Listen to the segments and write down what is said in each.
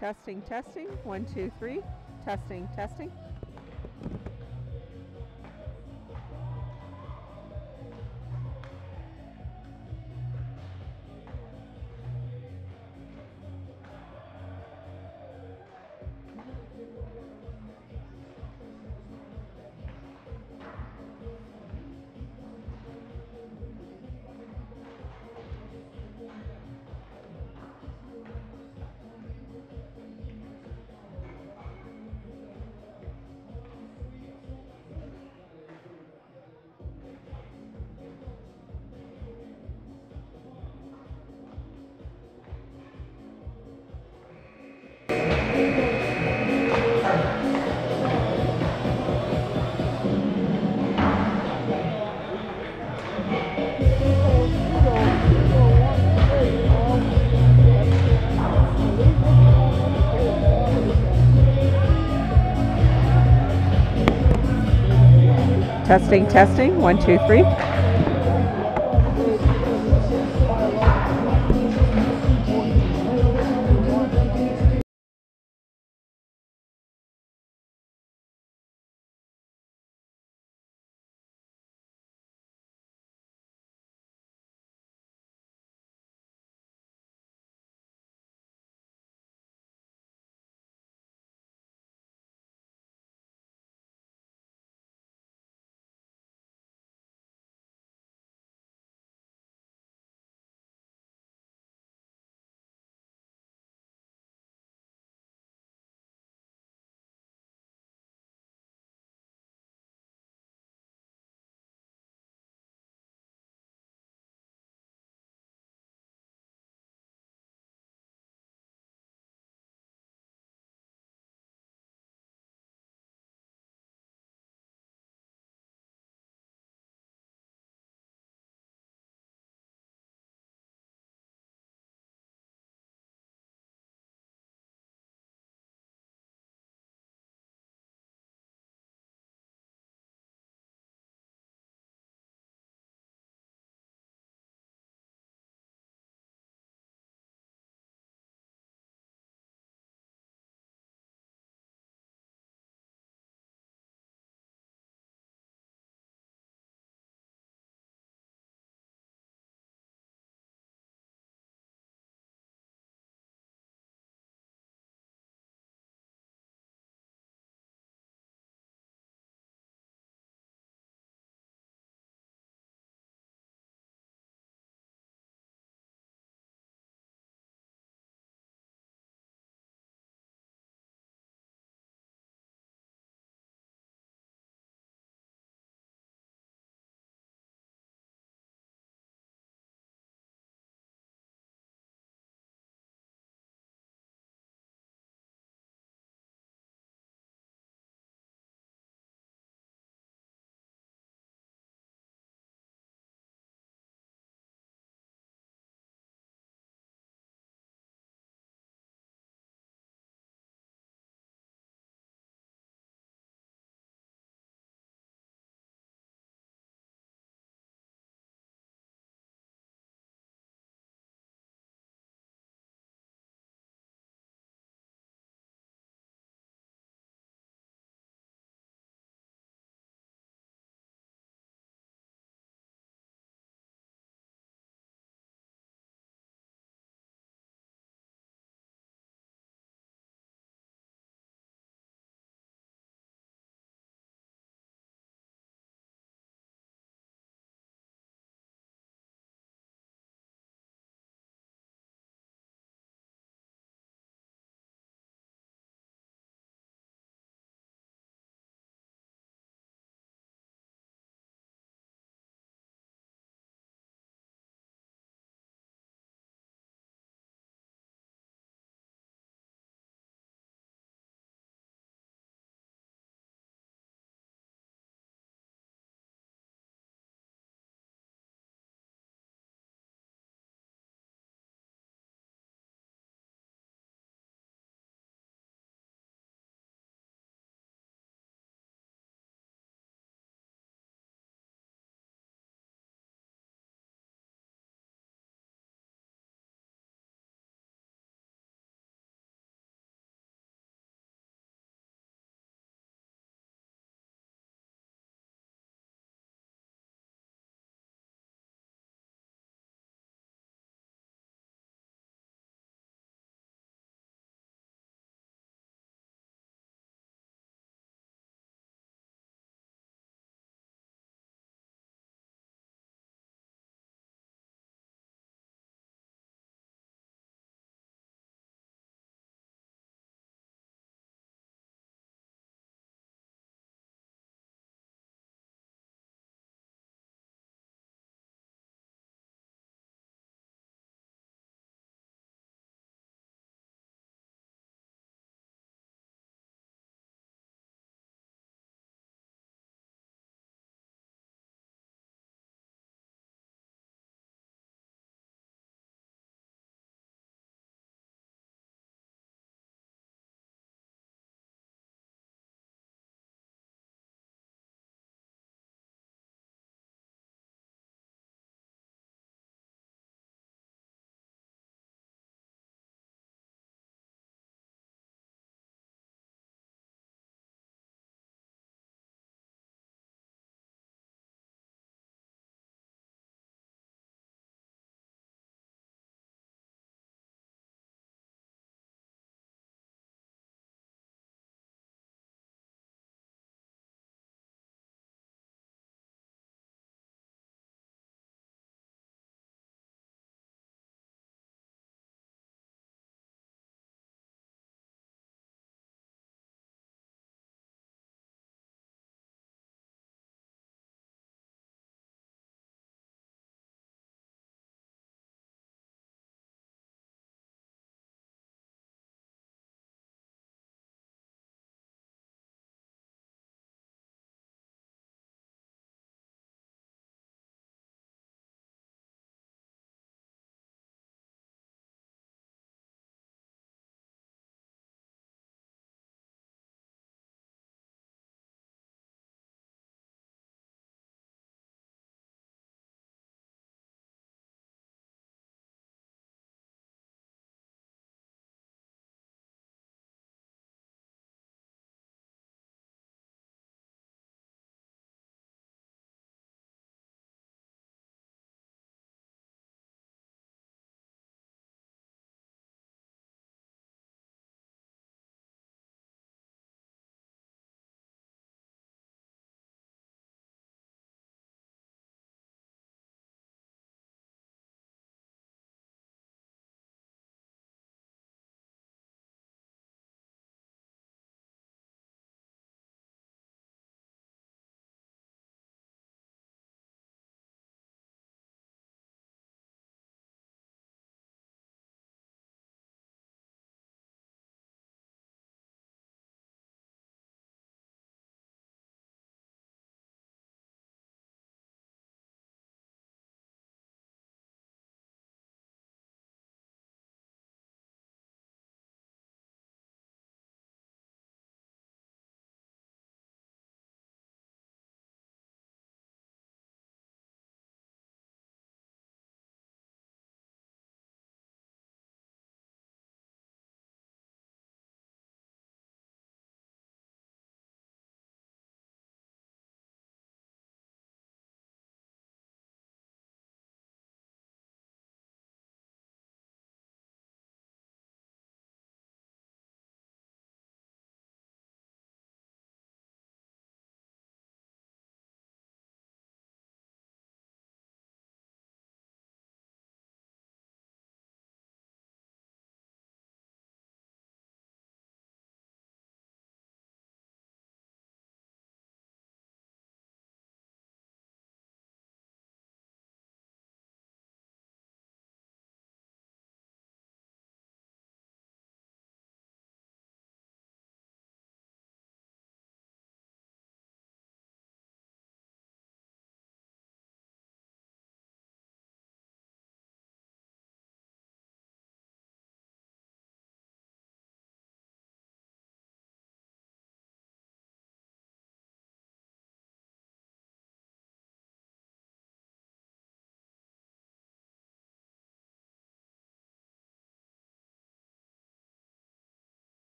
Testing, testing. 1, 2, 3. Testing, testing. Testing, testing. 1, 2, 3.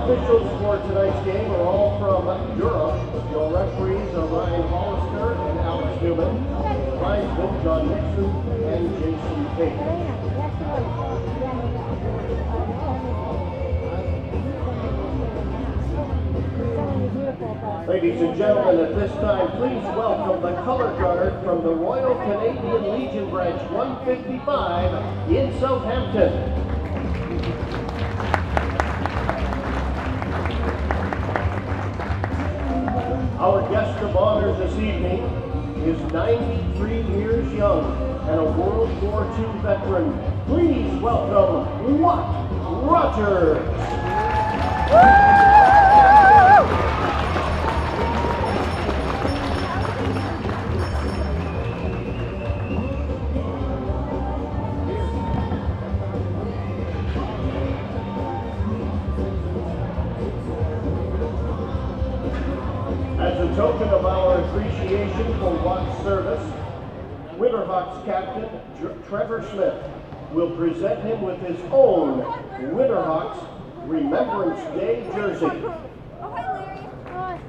officials for tonight's game are all from Durham. Your referees are Ryan Hollister and Alex Newman, linesmen John Nixon and Jason Tate. Ladies and gentlemen, at this time, please welcome the color guard from the Royal Canadian Legion Branch 155 in Southampton. Our guest of honor this evening is 93 years young and a World War II veteran. Please welcome Watt Rogers. As a token of our appreciation for Watt's service, Winterhawks captain Trevor Smith will present him with his own Winterhawks Remembrance Day jersey. Oh, hi, Larry. Hi.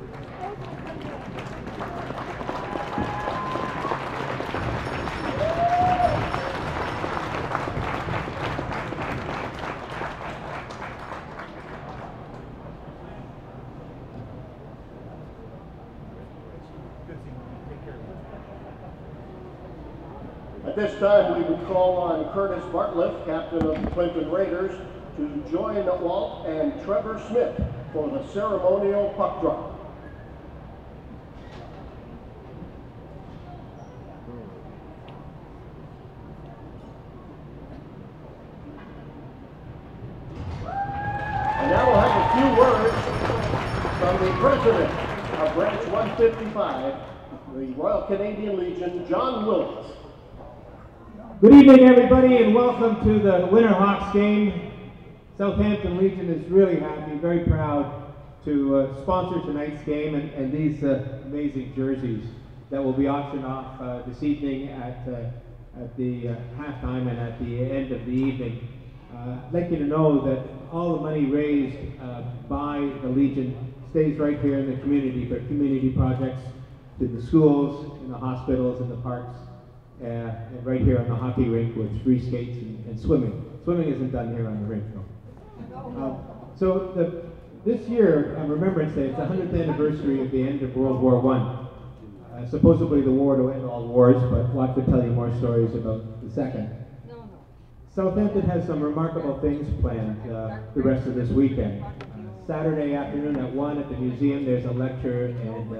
At this time, we would call on Curtis Bartlett, captain of the Clinton Raiders, to join Walt and Trevor Smith for the ceremonial puck drop. And now we'll have a few words from the president of Branch 155, the Royal Canadian Legion, John Willis. Good evening, everybody, and welcome to the Winterhawks game. Southampton Legion is really happy, very proud to sponsor tonight's game and these amazing jerseys that will be auctioned off this evening at the halftime and at the end of the evening. I'd like you to know that all the money raised by the Legion stays right here in the community for community projects to the schools, in the hospitals, in the parks. And right here on the hockey rink with free skates and swimming. Swimming isn't done here on the rink, though. This year, on Remembrance Day, it's the 100th anniversary of the end of World War I. Supposedly the war to end all wars, but Watt could tell you more stories about the second. Southampton has some remarkable things planned the rest of this weekend. Saturday afternoon at 1 at the museum, there's a lecture and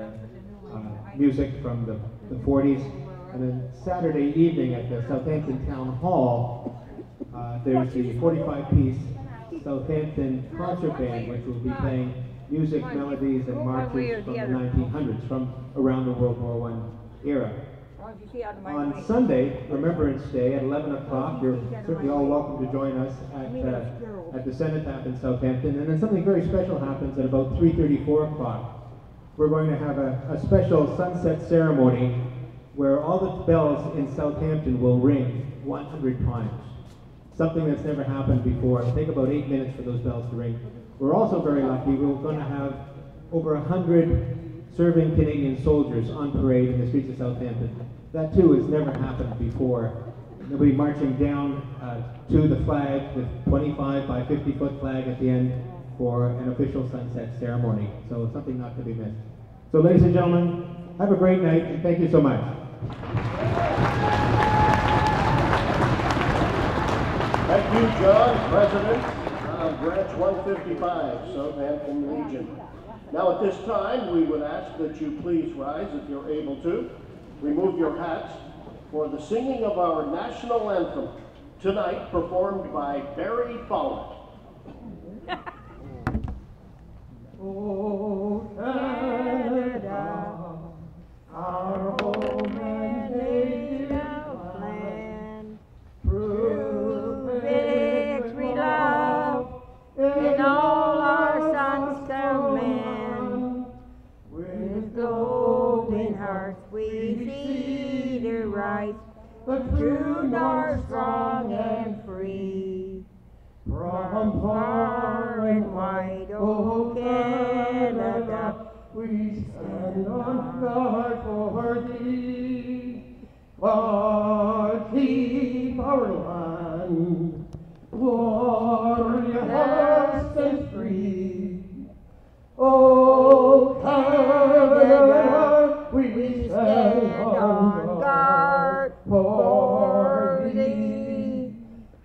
music from the 40s. And then Saturday evening at the Southampton Town Hall, there's the 45-piece Southampton concert band, which will be playing music, melodies, and marches from the 1900s, from around the World War I era. On Sunday, Remembrance Day, at 11 o'clock, you're certainly all welcome to join us at the Cenotaph in Southampton. And then something very special happens at about 3:34 o'clock. We're going to have a special sunset ceremony where all the bells in Southampton will ring 100 times. Something that's never happened before. It'll take about 8 minutes for those bells to ring. We're also very lucky. We're going to have over 100 serving Canadian soldiers on parade in the streets of Southampton. That too has never happened before. They'll be marching down to the flag, the 25 by 50 foot flag at the end for an official sunset ceremony. So something not to be missed. So ladies and gentlemen, have a great night and thank you so much. Thank you, John, President of Branch 155, Southampton Legion. Now at this time, we would ask that you please rise if you're able to. Remove your hats for the singing of our national anthem, tonight performed by Barry Fowler. Oh, Canada, our home and native land, prove victory love in all our sons command. With golden hearts we see the right, the true north strong and free. From far and white, oh Canada, we stand on guard for thee. But keep our land, glorious and free. Oh Canada, we stand on guard for thee.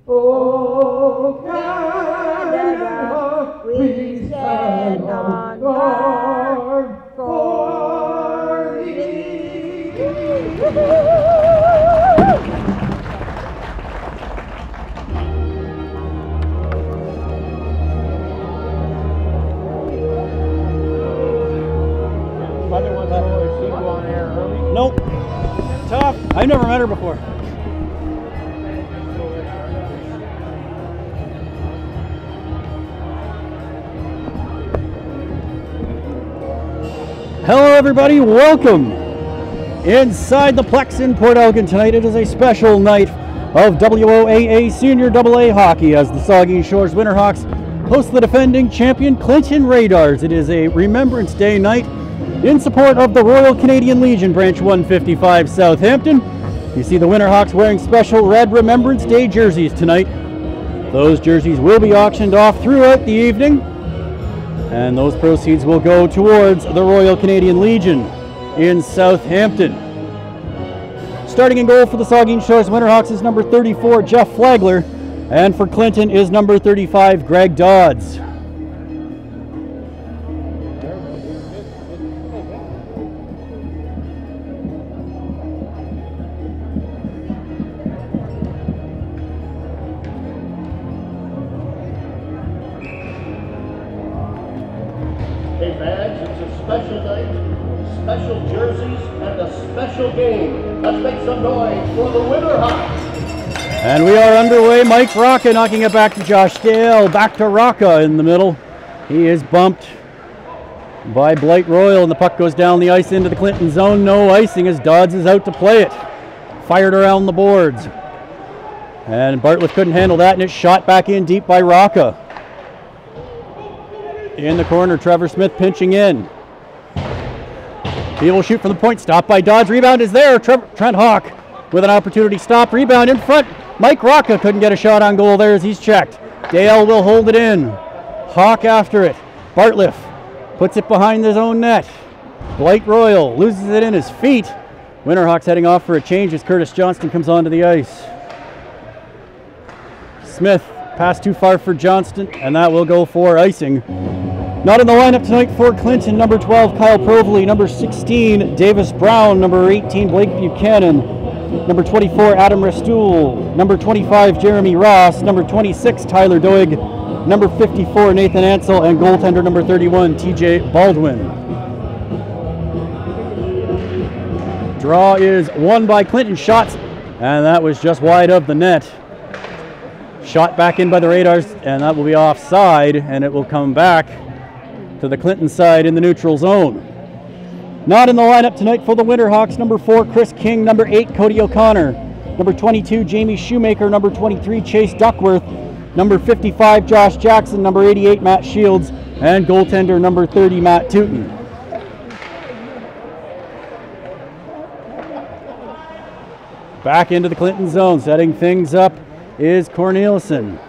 Oh Canada, we stand on guard for thee. Nope. Tough. I've never met her before. Hello everybody, welcome inside the Plex in Port Elgin tonight. It is a special night of WOAA Senior AA hockey as the Saugeen Shores Winterhawks host the defending champion Clinton Radars. It is a Remembrance Day night in support of the Royal Canadian Legion, Branch 155, Southampton. You see the Winterhawks wearing special red Remembrance Day jerseys tonight. Those jerseys will be auctioned off throughout the evening, and those proceeds will go towards the Royal Canadian Legion in Southampton. Starting in goal for the Saugeen Shores Winterhawks is number 34, Jeff Flagler, and for Clinton is number 35, Greg Dodds. Hey Bags, it's a special night, special jerseys, and a special game. Let's make some noise for the Winterhawks. And we are underway. Mike Rocca knocking it back to Josh Dale. Back to Rocca in the middle. He is bumped by Blight Royal, and the puck goes down the ice into the Clinton zone. No icing as Dodds is out to play it. Fired around the boards. And Bartlett couldn't handle that, and it's shot back in deep by Rocca. In the corner, Trevor Smith pinching in. He will shoot from the point, stopped by Dodds. Rebound is there. Trent Hawk with an opportunity stop. Rebound in front. Mike Rocca couldn't get a shot on goal there as he's checked. Dale will hold it in. Hawk after it. Bartlett puts it behind his own net. Blight Royal loses it in his feet. Winterhawks heading off for a change as Curtis Johnston comes onto the ice. Smith passed too far for Johnston, and that will go for icing. Not in the lineup tonight for Clinton, number 12, Kyle Provely, number 16, Davis Brown, number 18, Blake Buchanan, number 24, Adam Restool, number 25, Jeremy Ross, number 26, Tyler Doig, number 54, Nathan Ansel, and goaltender number 31, TJ Baldwin. Draw is won by Clinton shots, and that was just wide of the net. Shot back in by the Radars, and that will be offside, and it will come back to the Clinton side in the neutral zone. Not in the lineup tonight for the Winterhawks, number 4, Chris King, number 8, Cody O'Connor, number 22, Jamie Shoemaker, number 23, Chase Duckworth, number 55, Josh Jackson, number 88, Matt Shields, and goaltender number 30, Matt Tooten. Back into the Clinton zone, setting things up is Corneliuson.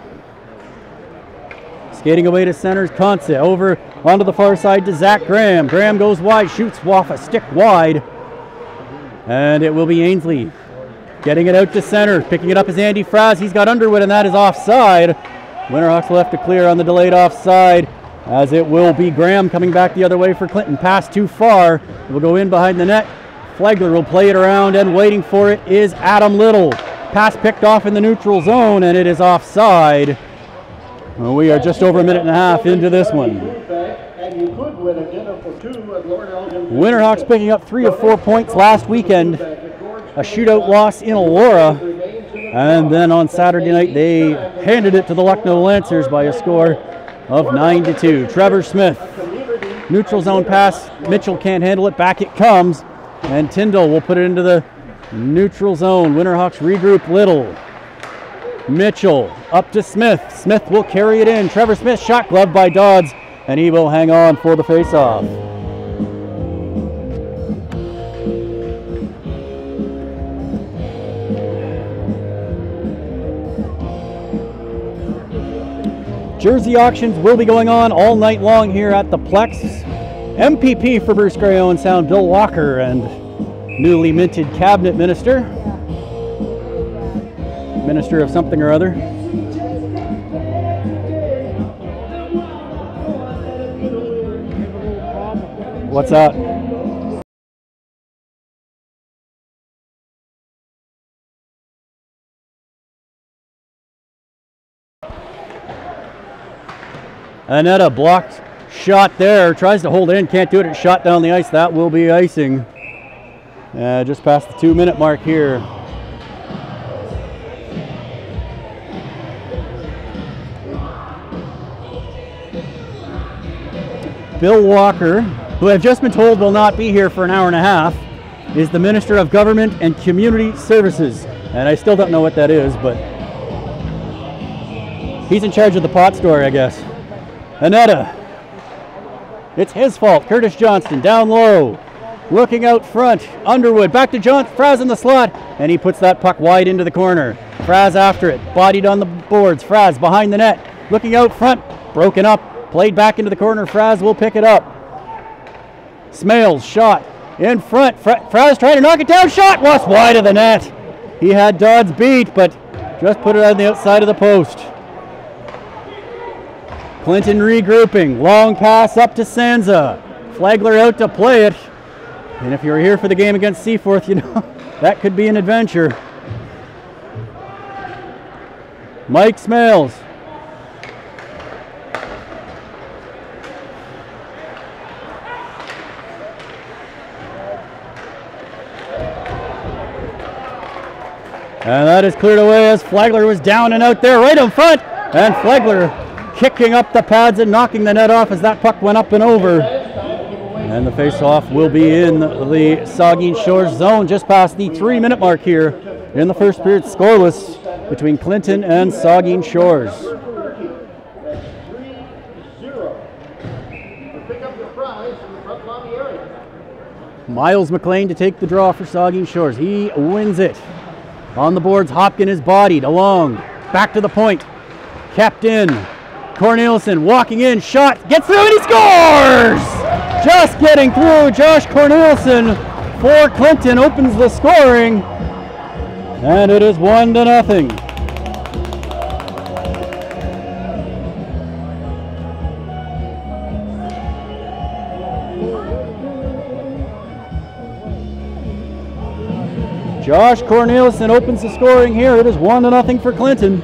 Skating away to centers, Conce. Over onto the far side to Zach Graham. Graham goes wide, shoots off a stick wide. And it will be Ainsley getting it out to center. Picking it up is Andy Fraz. He's got Underwood, and that is offside. Winterhawks left to clear on the delayed offside, as it will be Graham coming back the other way for Clinton. Pass too far. It will go in behind the net. Flagler will play it around, and waiting for it is Adam Little. Pass picked off in the neutral zone, and it is offside. Well, we are just over a minute and a half into this one. Winterhawks picking up 3 of 4 points last weekend. A shootout loss in Elora. And then on Saturday night, they handed it to the Lucknow Lancers by a score of 9-2. Trevor Smith, neutral zone pass. Mitchell can't handle it. Back it comes. And Tyndall will put it into the neutral zone. Winterhawks regroup Little. Mitchell up to Smith. Smith will carry it in. Trevor Smith shot gloved by Dodds, and he will hang on for the face-off. Jersey auctions will be going on all night long here at the Plex. MPP for Bruce Grey Owen Sound, Bill Walker, and newly minted cabinet minister. Minister of something or other. What's that? Annetta blocked shot there, tries to hold it in, can't do it, it's shot down the ice. That will be icing. Just past the 2-minute mark here. Bill Walker, who I've just been told will not be here for an hour and a half, is the Minister of Government and Community Services. And I still don't know what that is, but he's in charge of the pot store, I guess. Annetta. It's his fault. Curtis Johnston down low. Looking out front. Underwood back to Johnston. Fraz in the slot. And he puts that puck wide into the corner. Fraz after it. Bodied on the boards. Fraz behind the net. Looking out front. Broken up. Played back into the corner. Fraz will pick it up. Smales shot in front. Fraz trying to knock it down. Shot was wide of the net. He had Dodds beat, but just put it on the outside of the post. Clinton regrouping, long pass up to Sansa. Flagler out to play it. And if you're here for the game against Seaforth, you know, that could be an adventure. Mike Smales. And that is cleared away as Flagler was down and out there right in front. And Flagler kicking up the pads and knocking the net off as that puck went up and over. And the face-off will be in the Saugeen Shores zone just past the 3-minute mark here in the first period, scoreless between Clinton and Saugeen Shores. Miles McLean to take the draw for Saugeen Shores. He wins it. On the boards, Hopkin is bodied along. Back to the point. Kept in. Corneliuson walking in, shot, gets through and he scores! Just getting through, Josh Corneliuson for Clinton opens the scoring, and it is 1-0. Josh Corneliuson opens the scoring here. It is 1-0 for Clinton.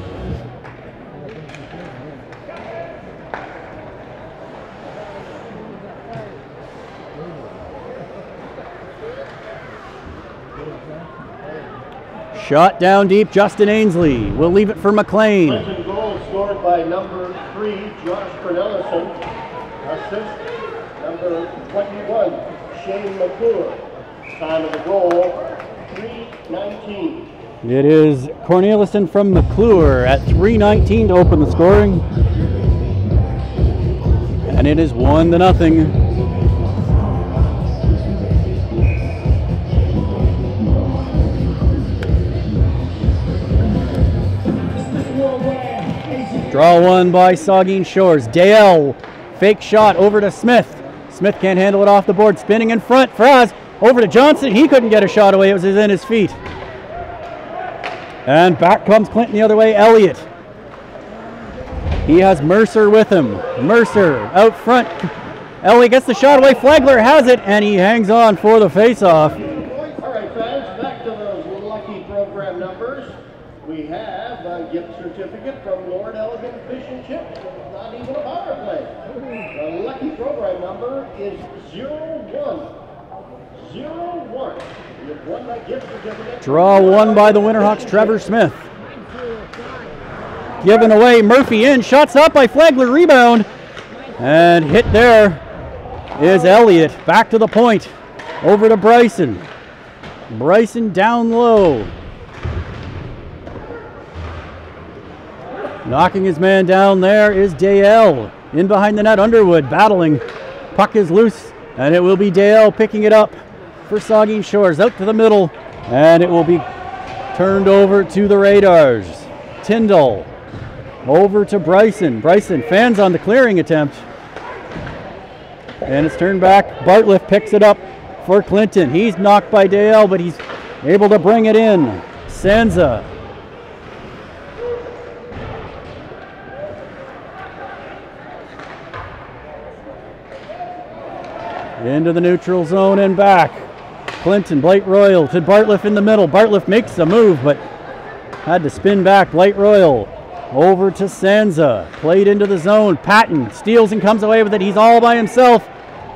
Shot down deep, Justin Ainsley will leave it for McLean. Clinton goal scored by number 3, Josh Corneliuson. Assist number 21, Shane McClure. Time of the goal, 3:19. It is Corneliuson from McClure at 3:19 to open the scoring. And it is 1-0. Draw one by Saugeen Shores. Dale, fake shot over to Smith. Smith can't handle it off the board. Spinning in front. Fraz over to Johnson. He couldn't get a shot away. It was in his feet. And back comes Clinton the other way. Elliott. He has Mercer with him. Mercer out front. Elliott gets the shot away. Flagler has it, and he hangs on for the face-off. All right, fans, back to those lucky program numbers. We have a gift certificate from Lord Elgin Fish and Chips. Not even a power play. The lucky program number is 0101. You've won that gift certificate. Draw one by the Winterhawks, Trevor Smith. Given away, Murphy in, shots up by Flagler, rebound. And hit there is Elliott. Back to the point, over to Bryson. Bryson down low. Knocking his man down there is Dale. In behind the net, Underwood battling. Puck is loose, and it will be Dale picking it up for Saugeen Shores. Out to the middle, and it will be turned over to the Radars. Tyndall over to Bryson. Bryson fans on the clearing attempt. And it's turned back. Bartliff picks it up for Clinton. He's knocked by Dale, but he's able to bring it in. Sansa. Into the neutral zone and back. Clinton, Blight Royal to Bartliff in the middle. Bartliff makes a move, but had to spin back. Blight Royal over to Sansa. Played into the zone. Patton steals and comes away with it. He's all by himself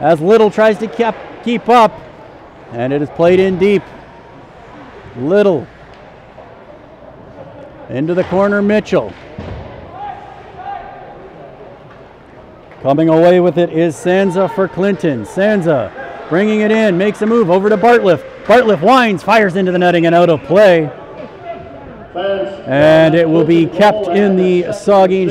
as Little tries to keep up. And it is played in deep. Little. Into the corner, Mitchell. Coming away with it is Sansa for Clinton. Sansa bringing it in, makes a move over to Bartliff. Bartliff winds, fires into the netting and out of play. And it will be kept in the Saugeen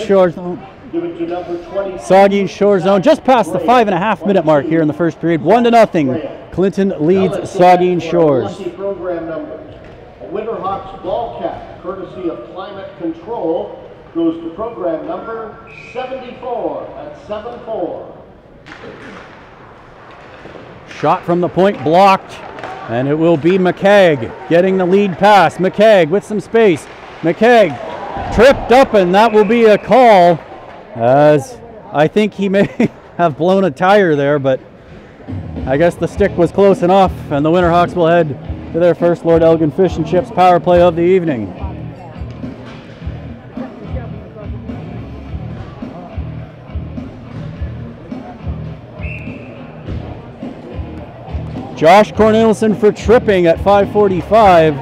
Shores zone, just past the 5.5 minute mark here in the first period. 1-0. Clinton leads Saugeen Shores. Winterhawks ball cap, courtesy of Climate Control, goes to program number 74 at 7-4. Shot from the point blocked, and it will be McKegg getting the lead pass. McKegg with some space. McKegg tripped up, and that will be a call, as I think he may have blown a tire there, but I guess the stick was close enough, and the Winterhawks will head to their first Lord Elgin Fish and Chips power play of the evening. Josh Cornelison for tripping at 5:45.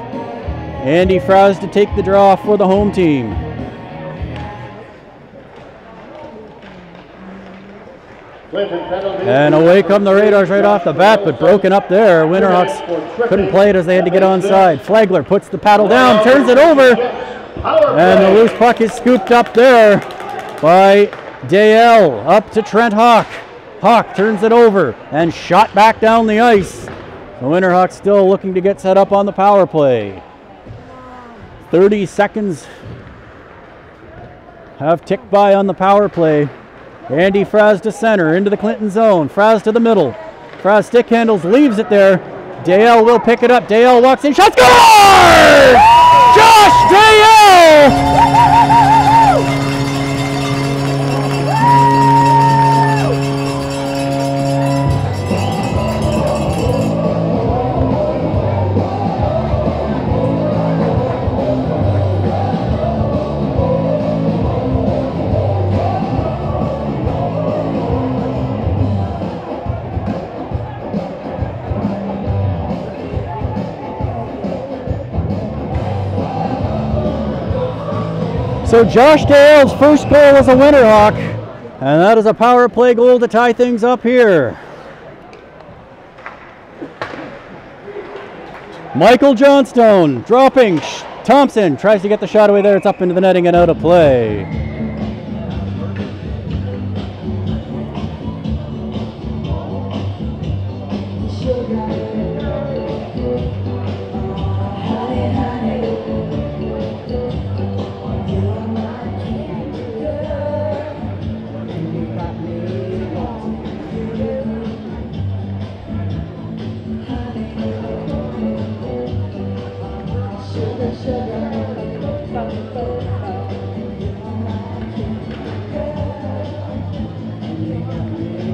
Andy Fraz to take the draw for the home team. And away come the Radars right off the bat, but broken up there. Winterhawks couldn't play it as they had to get onside. Flagler puts the paddle down, turns it over, and the loose puck is scooped up there by Dale. Up to Trent Hawk. Hawk turns it over and shot back down the ice. The Winterhawks still looking to get set up on the power play. 30 seconds have ticked by on the power play. Andy Fraz to center, into the Clinton zone. Fraz to the middle. Fraz stick handles, leaves it there. Dale will pick it up. Dale walks in, shot, score! Josh Dale! So Josh Dale's first goal as a Winterhawk, and that is a power play goal to tie things up here. Michael Johnstone dropping. Thompson tries to get the shot away there. It's up into the netting and out of play.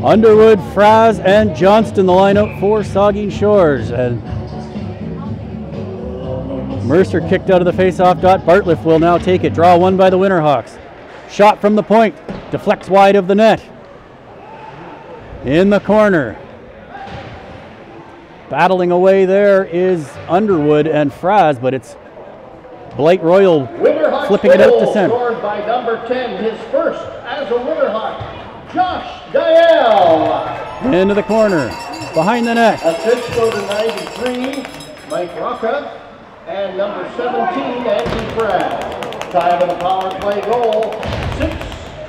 Underwood, Fraz, and Johnston the lineup for Saugeen Shores. And Mercer kicked out of the face-off dot. Bartliff will now take it. Draw one by the Winterhawks. Shot from the point. Deflects wide of the net. In the corner. Battling away there is Underwood and Fraz, but it's Blight Royal flipping it out to center. Scored by number 10, his first as a Winterhawk, Josh Dale. Into the corner, behind the net. Assists go to 93, Mike Rocca, and number 17, Andy Fraz. Time of the power play goal, 6.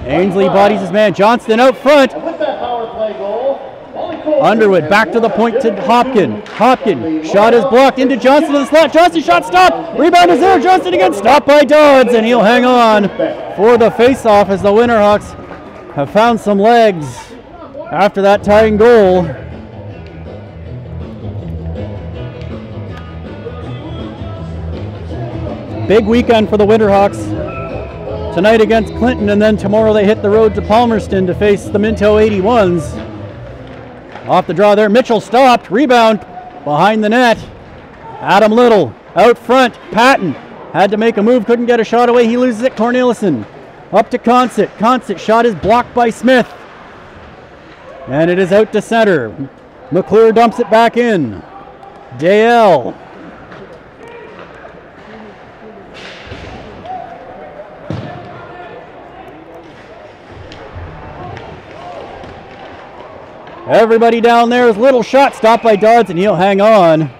Ainsley bodies his man. Johnston out front. And with that power play goal, Molly Cole Underwood back to the point to Hopkin. Hopkin shot is blocked into Johnston in the slot. Johnston shot stopped. Rebound is there. Johnston again stopped by Dodds, and he'll hang on for the face-off as the Winterhawks have found some legs after that tying goal. Big weekend for the Winterhawks. Tonight against Clinton, and then tomorrow they hit the road to Palmerston to face the Minto 81s. Off the draw there, Mitchell stopped, rebound behind the net. Adam Little out front, Patton had to make a move, couldn't get a shot away, he loses it. Cornelissen up to Consett. Consett shot is blocked by Smith. And it is out to center. McClure dumps it back in. Dale. Everybody down there is Little shot stopped by Dodds, and he'll hang on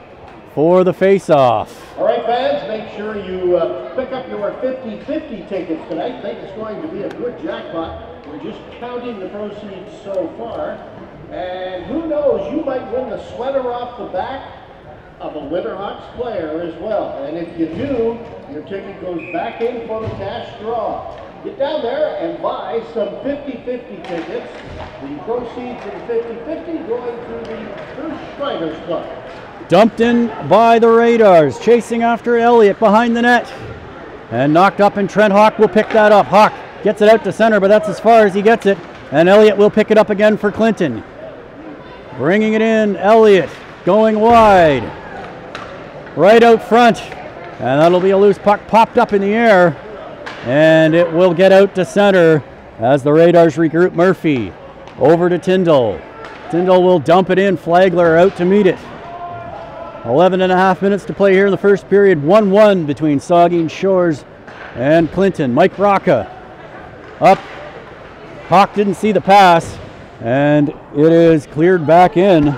for the face-off. All right, fans, make sure you pick up your 50-50 tickets tonight. I think it's going to be a good jackpot. We're just counting the proceeds so far. And who knows, you might win the sweater off the back of a Winterhawks player as well. And if you do, your ticket goes back in for the cash draw. Get down there and buy some 50-50 tickets. The proceeds of the 50-50 going to the Bruce Shriners Club. Dumped in by the Radars, chasing after Elliott behind the net. And knocked up, and Trent Hawk will pick that up. Hawk gets it out to center, but that's as far as he gets it. And Elliott will pick it up again for Clinton. Bringing it in, Elliott going wide. Right out front. And that'll be a loose puck popped up in the air. And it will get out to center as the Radars regroup. Murphy over to Tyndall. Tyndall will dump it in. Flagler out to meet it. 11 and a half minutes to play here in the first period. 1-1 between Saugeen Shores and Clinton. Mike Rocca up. Hawk didn't see the pass, and it is cleared back in.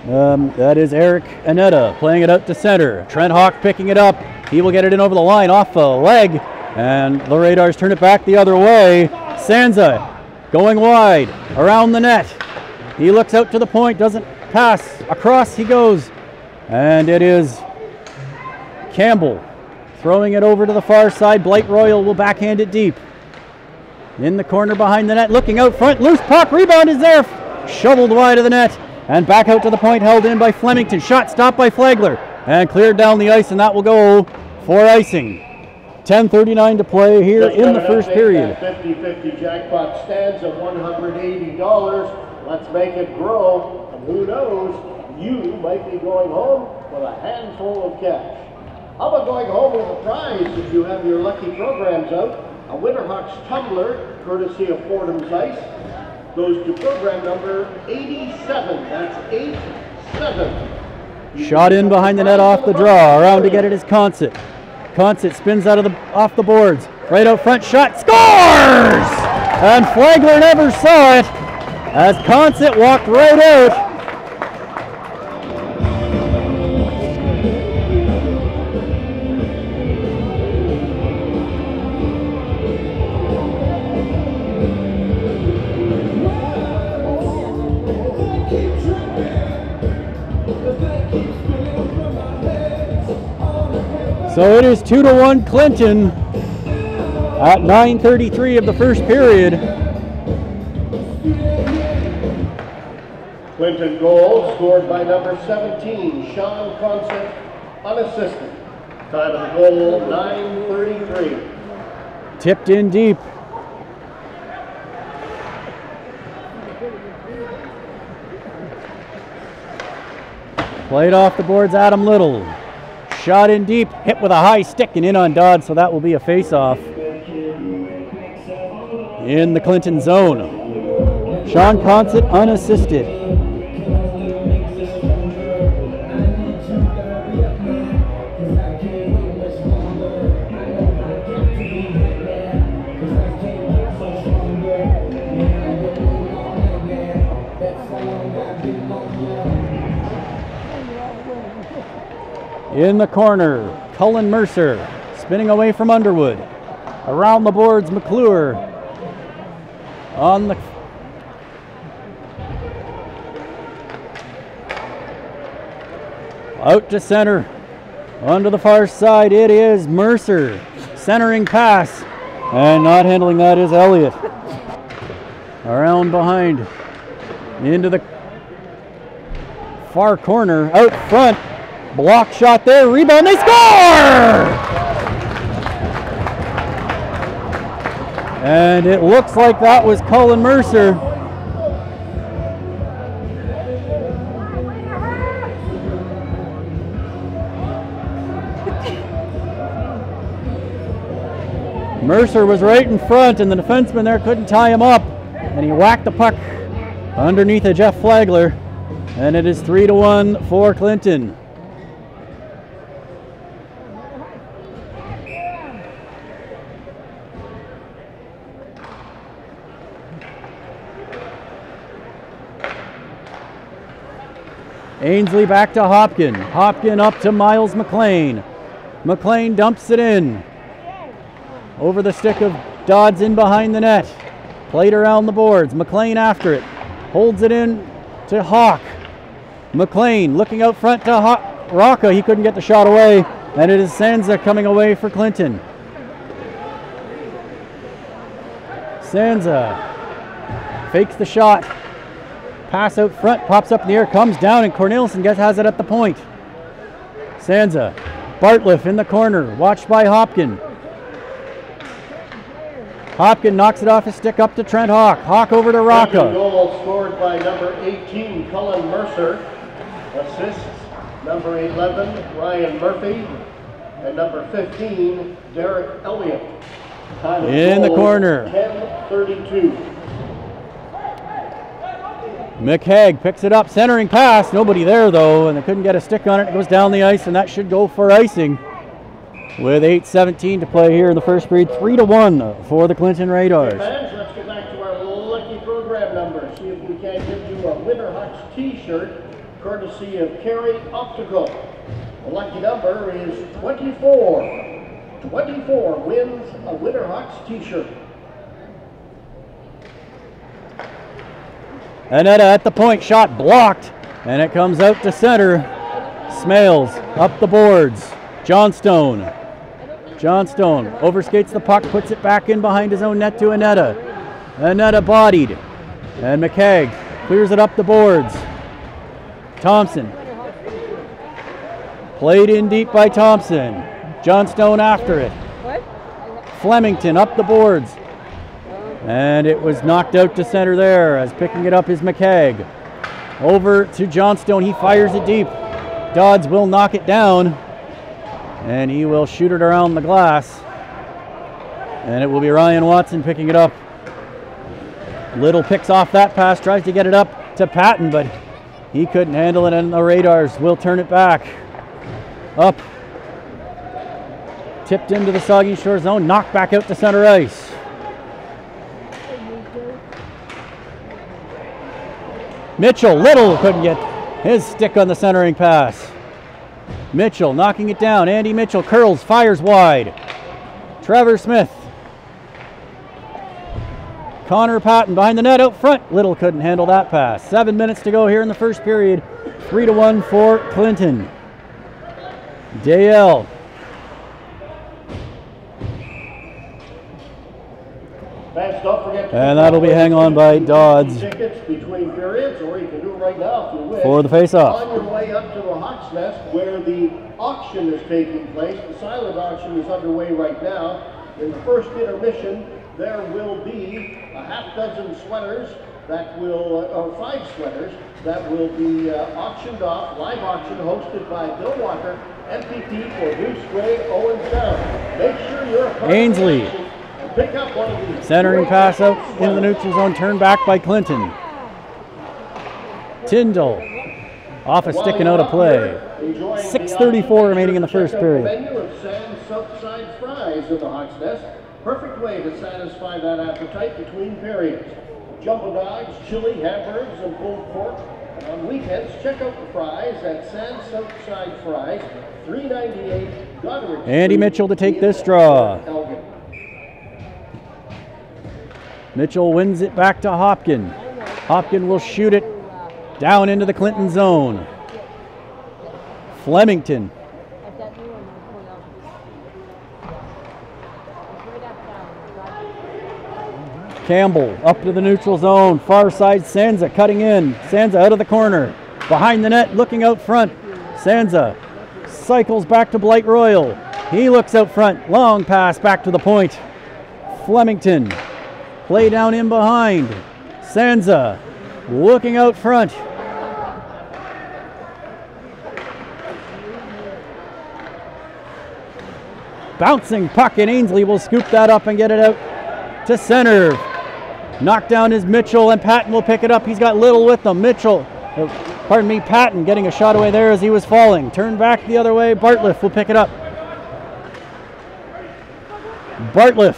That is Eric Anetta playing it out to center. Trent Hawk picking it up. He will get it in over the line off a leg, and the Radars turn it back the other way. Sansa going wide around the net. He looks out to the point, doesn't pass. Across he goes, and it is Campbell throwing it over to the far side. Blight Royal will backhand it deep. In the corner behind the net, looking out front. Loose puck, rebound is there. Shoveled wide of the net, and back out to the point, held in by Flemington. Shot stopped by Flagler, and cleared down the ice, and that will go for icing. 10:39 to play here in the first period. 50-50 jackpot stands at $180. Let's make it grow, and who knows, you might be going home with a handful of cash. How about going home with a prize if you have your lucky programs out? A Winterhawks tumbler, courtesy of Fordham's Ice, goes to program number 87. That's 87. Shot in behind the net off the draw. Around to get it is Consett. Consett spins out of off the boards. Right out front, shot, scores! And Flagler never saw it as Consett walked right out. So it is 2-1 Clinton at 9:33 of the first period. Clinton goal scored by number 17, Sean Consett, unassisted. Time of the goal, 9:33. Tipped in deep. Played off the boards, Adam Little. Shot in deep, hit with a high stick and in on Dodd, so that will be a face-off in the Clinton zone. Sean Consett unassisted. In the corner, Cullen Mercer spinning away from Underwood. Around the boards, McClure on the out to center. Onto the far side, it is Mercer. Centering pass. And not handling that is Elliott. Around behind. Into the far corner. Out front. Block shot there. Rebound. They score! And it looks like that was Cullen Mercer. Mercer was right in front, and the defenseman there couldn't tie him up, and he whacked the puck underneath of Jeff Flagler, and it is 3-1 for Clinton. Ainsley back to Hopkin. Hopkin up to Miles McLean. McLean dumps it in. Over the stick of Dodds in behind the net. Played around the boards. McLean after it. Holds it in to Hawk. McLean looking out front to Rocca. He couldn't get the shot away. And it is Sansa coming away for Clinton. Sansa fakes the shot. Pass out front. Pops up in the air. Comes down and Cornelissen has it at the point. Sansa. Bartliff in the corner. Watched by Hopkin. Hopkin knocks it off his stick up to Trent Hawk. Hawk over to Rocca. Goal scored by number 18, Cullen Mercer. Assists, number 11, Ryan Murphy. And number 15, Derek Elliott. Time in the corner. 10:32. McHagg picks it up, centering pass. Nobody there though, and they couldn't get a stick on it. It goes down the ice, and that should go for icing. With 8:17 to play here in the first period, 3-1 for the Clinton Raiders. Okay, fans, let's get back to our lucky program number. See if we can give you a Winterhawks t-shirt, courtesy of Carey Optical. The lucky number is 24. 24 wins a Winterhawks t-shirt. Annetta at the point, shot blocked, and it comes out to center. Smales up the boards. Johnstone overskates the puck, puts it back in behind his own net to Annetta. Annetta bodied, and McHagg clears it up the boards. Thompson. Played in deep by Thompson. Johnstone after it. Flemington up the boards. And it was knocked out to center there, as picking it up is McHagg. Over to Johnstone, he fires it deep. Dodds will knock it down. And he will shoot it around the glass. And it will be Ryan Watson picking it up. Little picks off that pass, tries to get it up to Patton, but he couldn't handle it, and the Raiders will turn it back. Up. Tipped into the Saugeen Shore zone, knocked back out to center ice. Mitchell, Little couldn't get his stick on the centering pass. Mitchell knocking it down. Andy Mitchell curls, fires wide. Trevor Smith. Connor Patton behind the net out front. Little couldn't handle that pass. 7 minutes to go here in the first period. 3-1 for Clinton. Dale. Fans, don't forget to And that'll be hang on by Dodds. Tickets between periods, or you can do it right now if you wish. For the face-off. On your way up to the Hawks Nest, where the auction is taking place, the silent auction is underway right now. In the first intermission, there will be a half dozen sweaters that will, or 5 sweaters that will be auctioned off, live auction hosted by Bill Walker, MPP for Goose Gray, Owen Sound. Make sure you're a part of the Ainsley. action. Pick up one of these. Centering pass out into the neutral zone, turned back by Clinton. Tyndall off a stick and out of play. 6:34 remaining in the first period. Menu of Sam's Southside fries in the Hawks Nest. Perfect way to satisfy that appetite between periods. jumbo dogs, chili, hamburgers, and pulled pork. And on weekends, check out the fries at San Southside Fries, 398 Goddard. Andy Mitchell to take this draw. Elgin. Mitchell wins it back to Hopkin. Hopkin will shoot it down into the Clinton zone. Flemington. Campbell up to the neutral zone. Far side, Sansa cutting in. Sansa out of the corner. Behind the net, looking out front. Sansa cycles back to Blight Royal. He looks out front. Long pass back to the point. Flemington. Play down in behind. Sansa looking out front. Bouncing puck, and Ainsley will scoop that up and get it out to center. Knockdown is Mitchell, and Patton will pick it up. He's got Little with them. Patton getting a shot away there as he was falling. Turn back the other way. Bartliff will pick it up. Bartliff.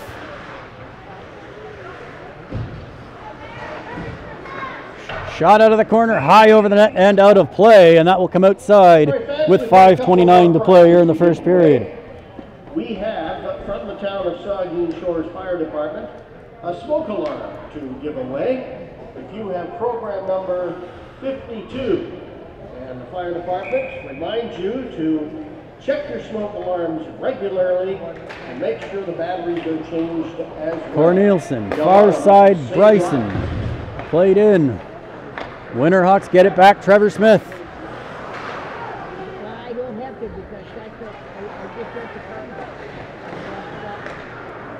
Shot out of the corner, high over the net and out of play, and that will come outside with 5:29 to play here in the first period. We have, from the town of Saugeen Shores Fire Department, a smoke alarm to give away. If you have program number 52, and the fire department reminds you to check your smoke alarms regularly and make sure the batteries are changed as well. Cornelison, far side, Bryson, played in. Winterhawks get it back, Trevor Smith. I don't have to because that's what I just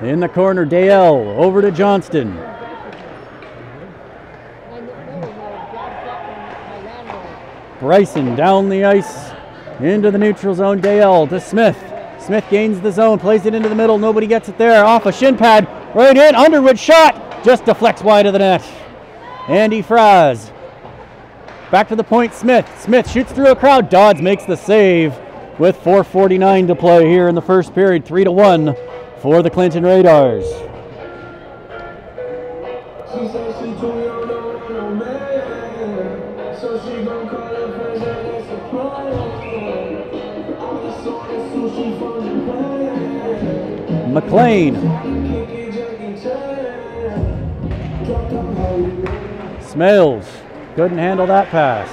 went to In the corner, Dale over to Johnston. Bryson down the ice into the neutral zone. Dale to Smith. Smith gains the zone, plays it into the middle. Nobody gets it there. Off a shin pad, right in. Underwood shot just deflects wide of the net. Andy Fraz. Back to the point, Smith. Smith shoots through a crowd. Dodds makes the save with 4:49 to play here in the first period. 3-1 for the Clinton Radars. She said she too young, don't want no man. So she gon' call her friends and it's a plan. I'm just on the sushi from Japan. McLean. Smales couldn't handle that pass.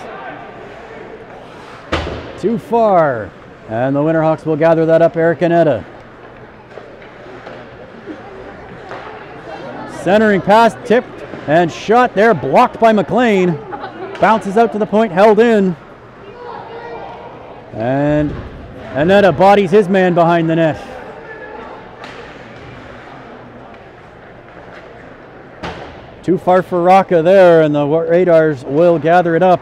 Too far. And the Winterhawks will gather that up. Eric Anetta. Centering pass, tipped and shot there, blocked by McLean. Bounces out to the point, held in. And Anetta bodies his man behind the net. Too far for Rocca there, and the Radars will gather it up.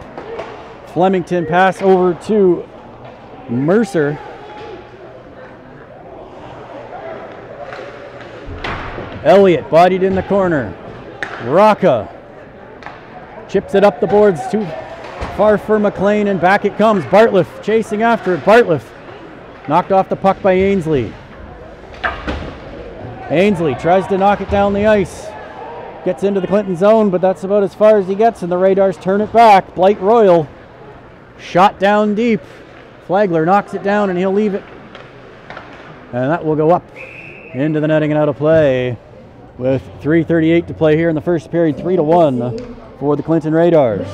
Flemington pass over to Mercer. Elliott bodied in the corner. Rocca chips it up the boards, too far for McLean, and back it comes. Bartliff chasing after it. Bartliff knocked off the puck by Ainsley. Ainsley tries to knock it down the ice. Gets into the Clinton zone, but that's about as far as he gets, and the Radars turn it back. Blight Royal shot down deep. Flagler knocks it down, and he'll leave it. And that will go up into the netting and out of play with 3:38 to play here in the first period. 3-1 for the Clinton Radars.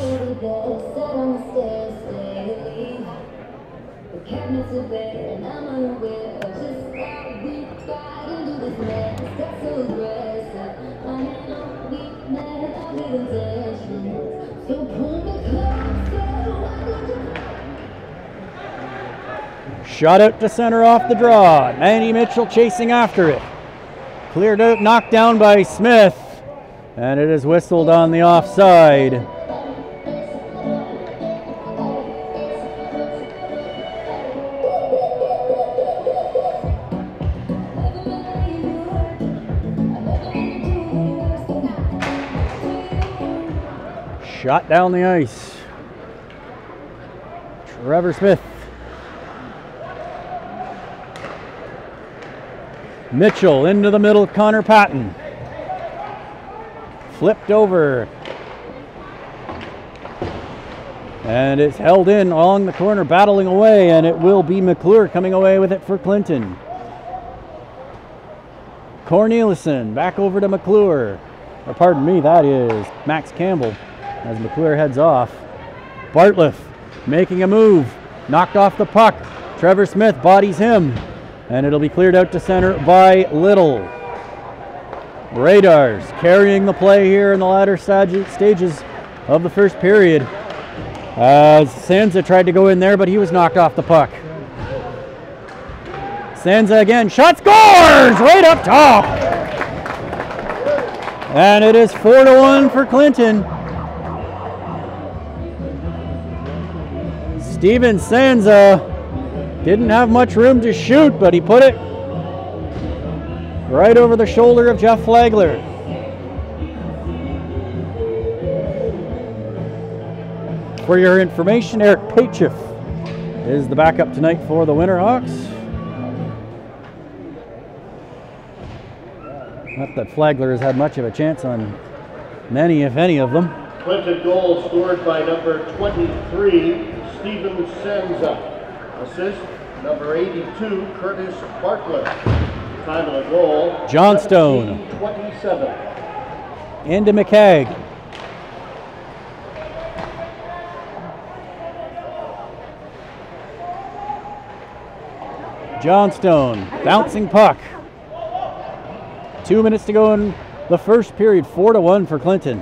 Shot out to center off the draw. Manny Mitchell chasing after it. Cleared out, knocked down by Smith. And it is whistled on the offside. Shot down the ice. Trevor Smith. Mitchell into the middle, Connor Patton. flipped over. And it's held in along the corner, battling away, and it will be McClure coming away with it for Clinton. Cornelissen back over to McClure. Or pardon me, that is Max Campbell as McClure heads off. Bartlett making a move, knocked off the puck. Trevor Smith bodies him, and it'll be cleared out to center by Little. Radars carrying the play here in the latter stages of the first period. Sansa tried to go in there, but he was knocked off the puck. Sansa again, shot, scores right up top. And it is 4-1 for Clinton. Steven Sansa didn't have much room to shoot, but he put it right over the shoulder of Jeff Flagler. For your information, Eric Pachev is the backup tonight for the Winterhawks. Not that Flagler has had much of a chance on many, if any, of them. Clinton goal scored by number 23, Steven Sansa. Assist, number 82, Curtis Bartlett. Time of the goal, Johnstone. 27. Into McKegg. Johnstone, bouncing puck. 2 minutes to go in the first period, 4-1 for Clinton.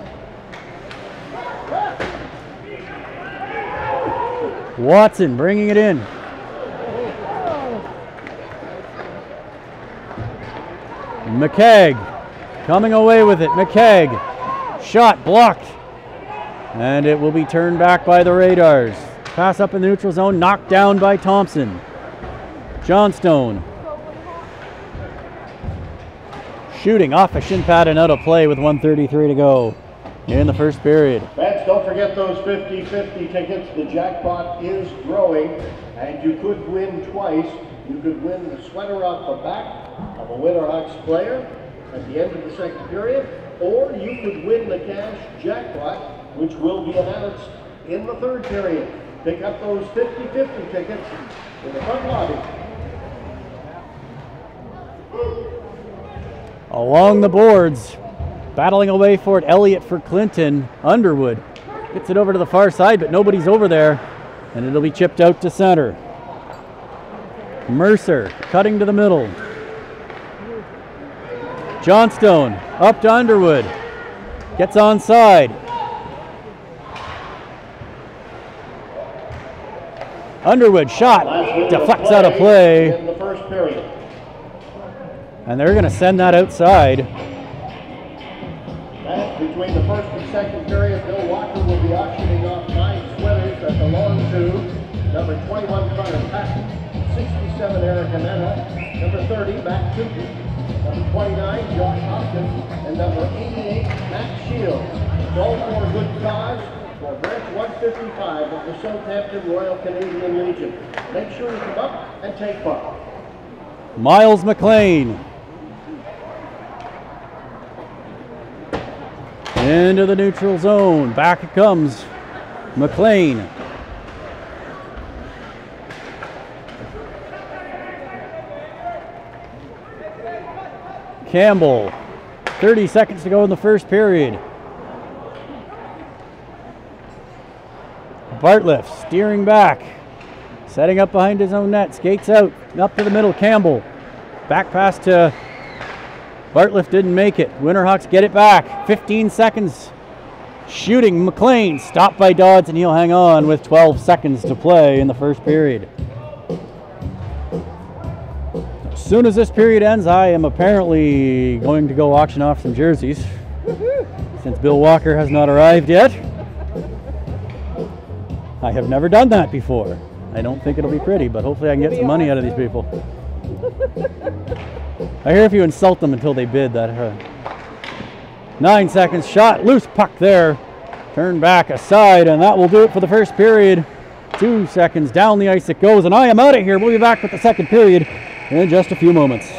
Watson bringing it in. McKegg coming away with it. McKegg, shot blocked. And it will be turned back by the Radars. Pass up in the neutral zone, knocked down by Thompson. Johnstone. Shooting off a shin pad and out of play with 1:33 to go in the first period. Fans, don't forget those 50-50 tickets. The jackpot is growing, and you could win twice. You could win the sweater off the back of a Winterhawks player at the end of the second period, or you could win the cash jackpot, which will be announced in the third period. Pick up those 50-50 tickets in the front lobby. Along the boards, battling away for it, Elliott for Clinton. Underwood gets it over to the far side, but nobody's over there, and it'll be chipped out to center. Mercer cutting to the middle. Johnstone up to Underwood. Gets onside. Underwood shot, deflects out of play. In the first period. And they're going to send that outside. And between the first and second period, Bill Walker will be auctioning off 9 sweaters that belong to number 21, Connor Patton, 67, Eric Hanena, number 30, Matt Tookie, number 29, Josh Hopkins, and number 88, Matt Shields. It's all for a good cause for branch 155 of the Southampton Royal Canadian Legion. Make sure you come up and take part. Miles McLean. Into the neutral zone. Back it comes. McLean. Campbell. 30 seconds to go in the first period. Bartlett steering back. Setting up behind his own net. Skates out. Up to the middle. Campbell. Back pass to Bartlett, didn't make it. Winterhawks get it back. 15 seconds. Shooting. McLean stopped by Dodds, and he'll hang on with 12 seconds to play in the first period. As soon as this period ends, I am apparently going to go auction off some jerseys since Bill Walker has not arrived yet. I have never done that before. I don't think it'll be pretty, but hopefully I can get some money out of these people. I hear if you insult them until they bid, that 9 seconds, shot, loose puck there, turn back aside, and that will do it for the first period. 2 seconds, down the ice it goes, and I am out of here. We'll be back with the second period in just a few moments.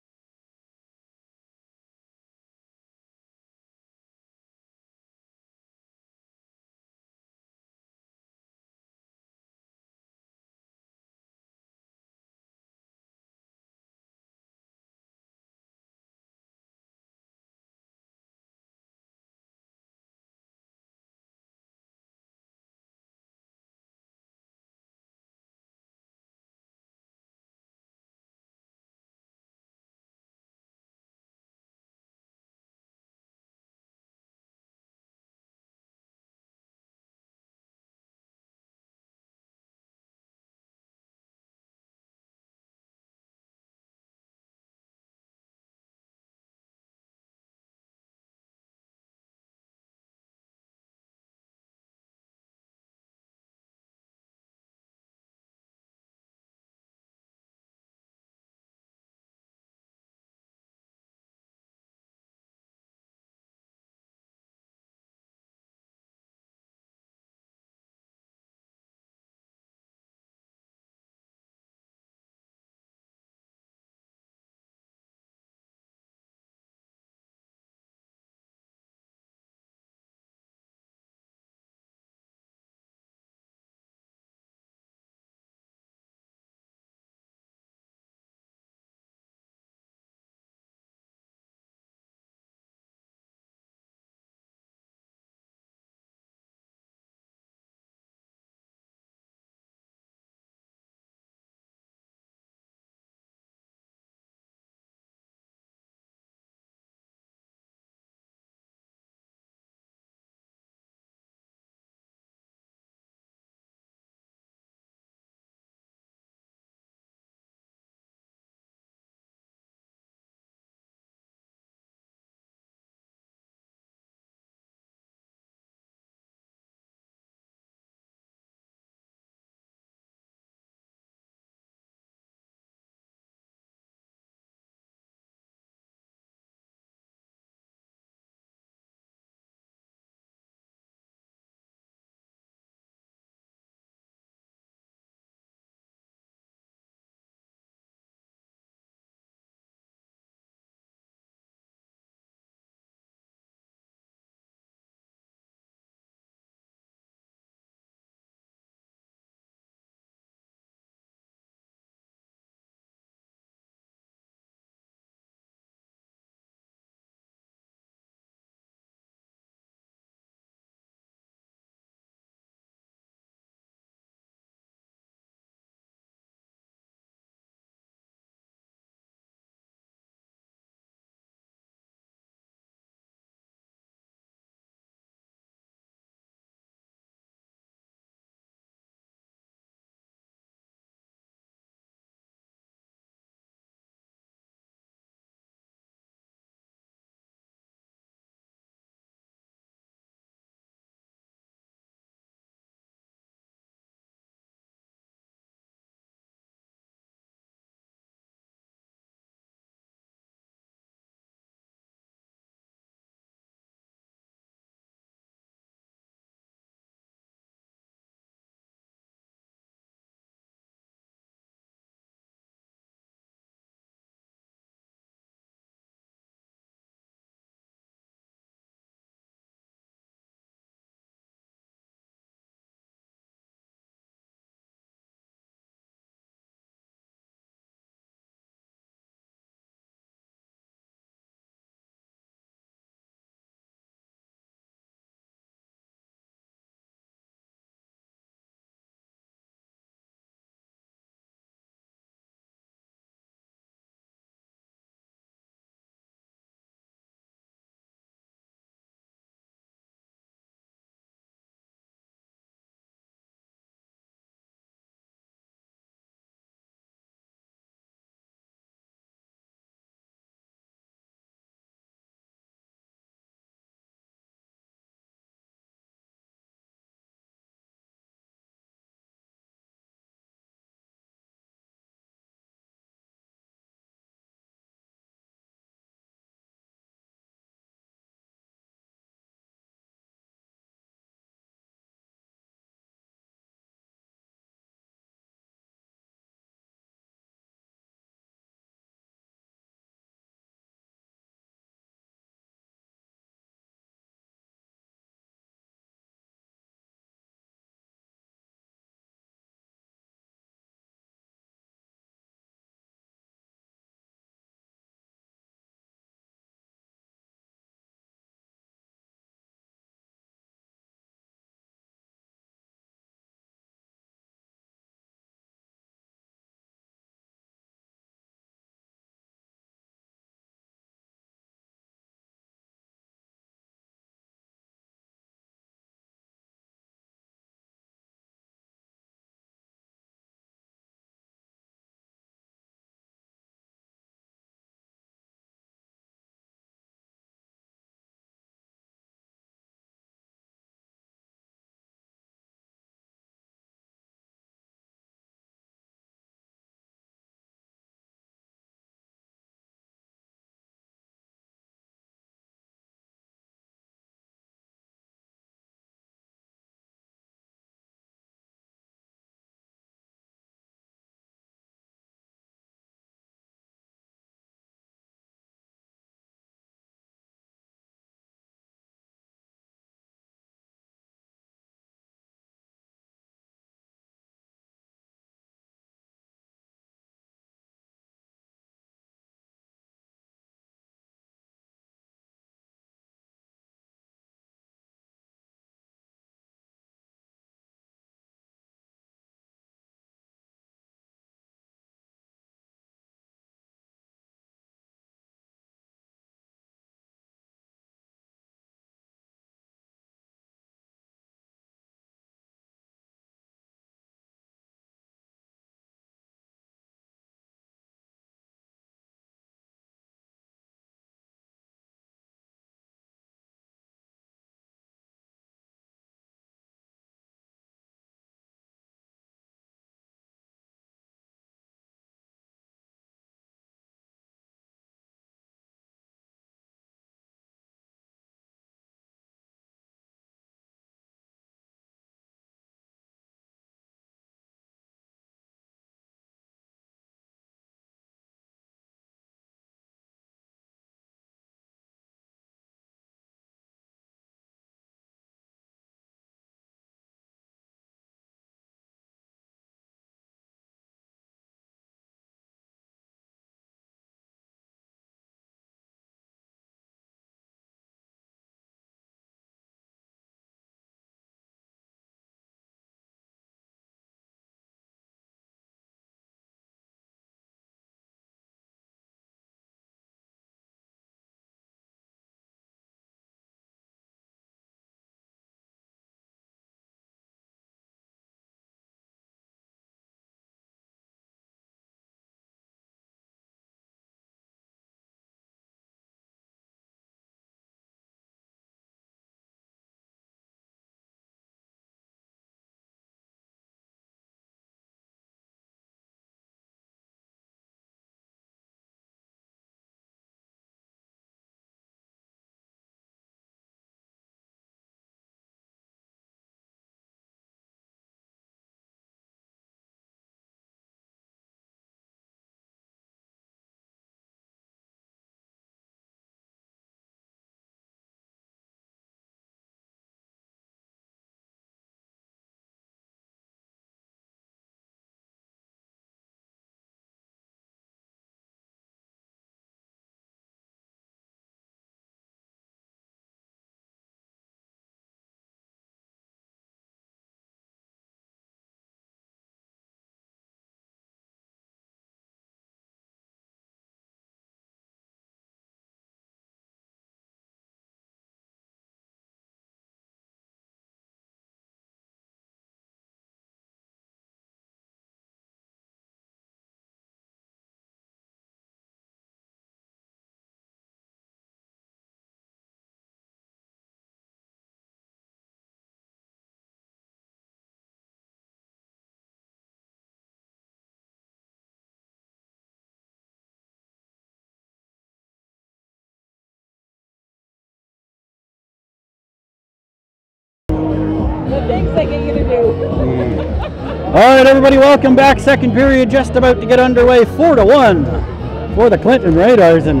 All right, everybody, welcome back. Second period just about to get underway. 4-1 for the Clinton Raiders, and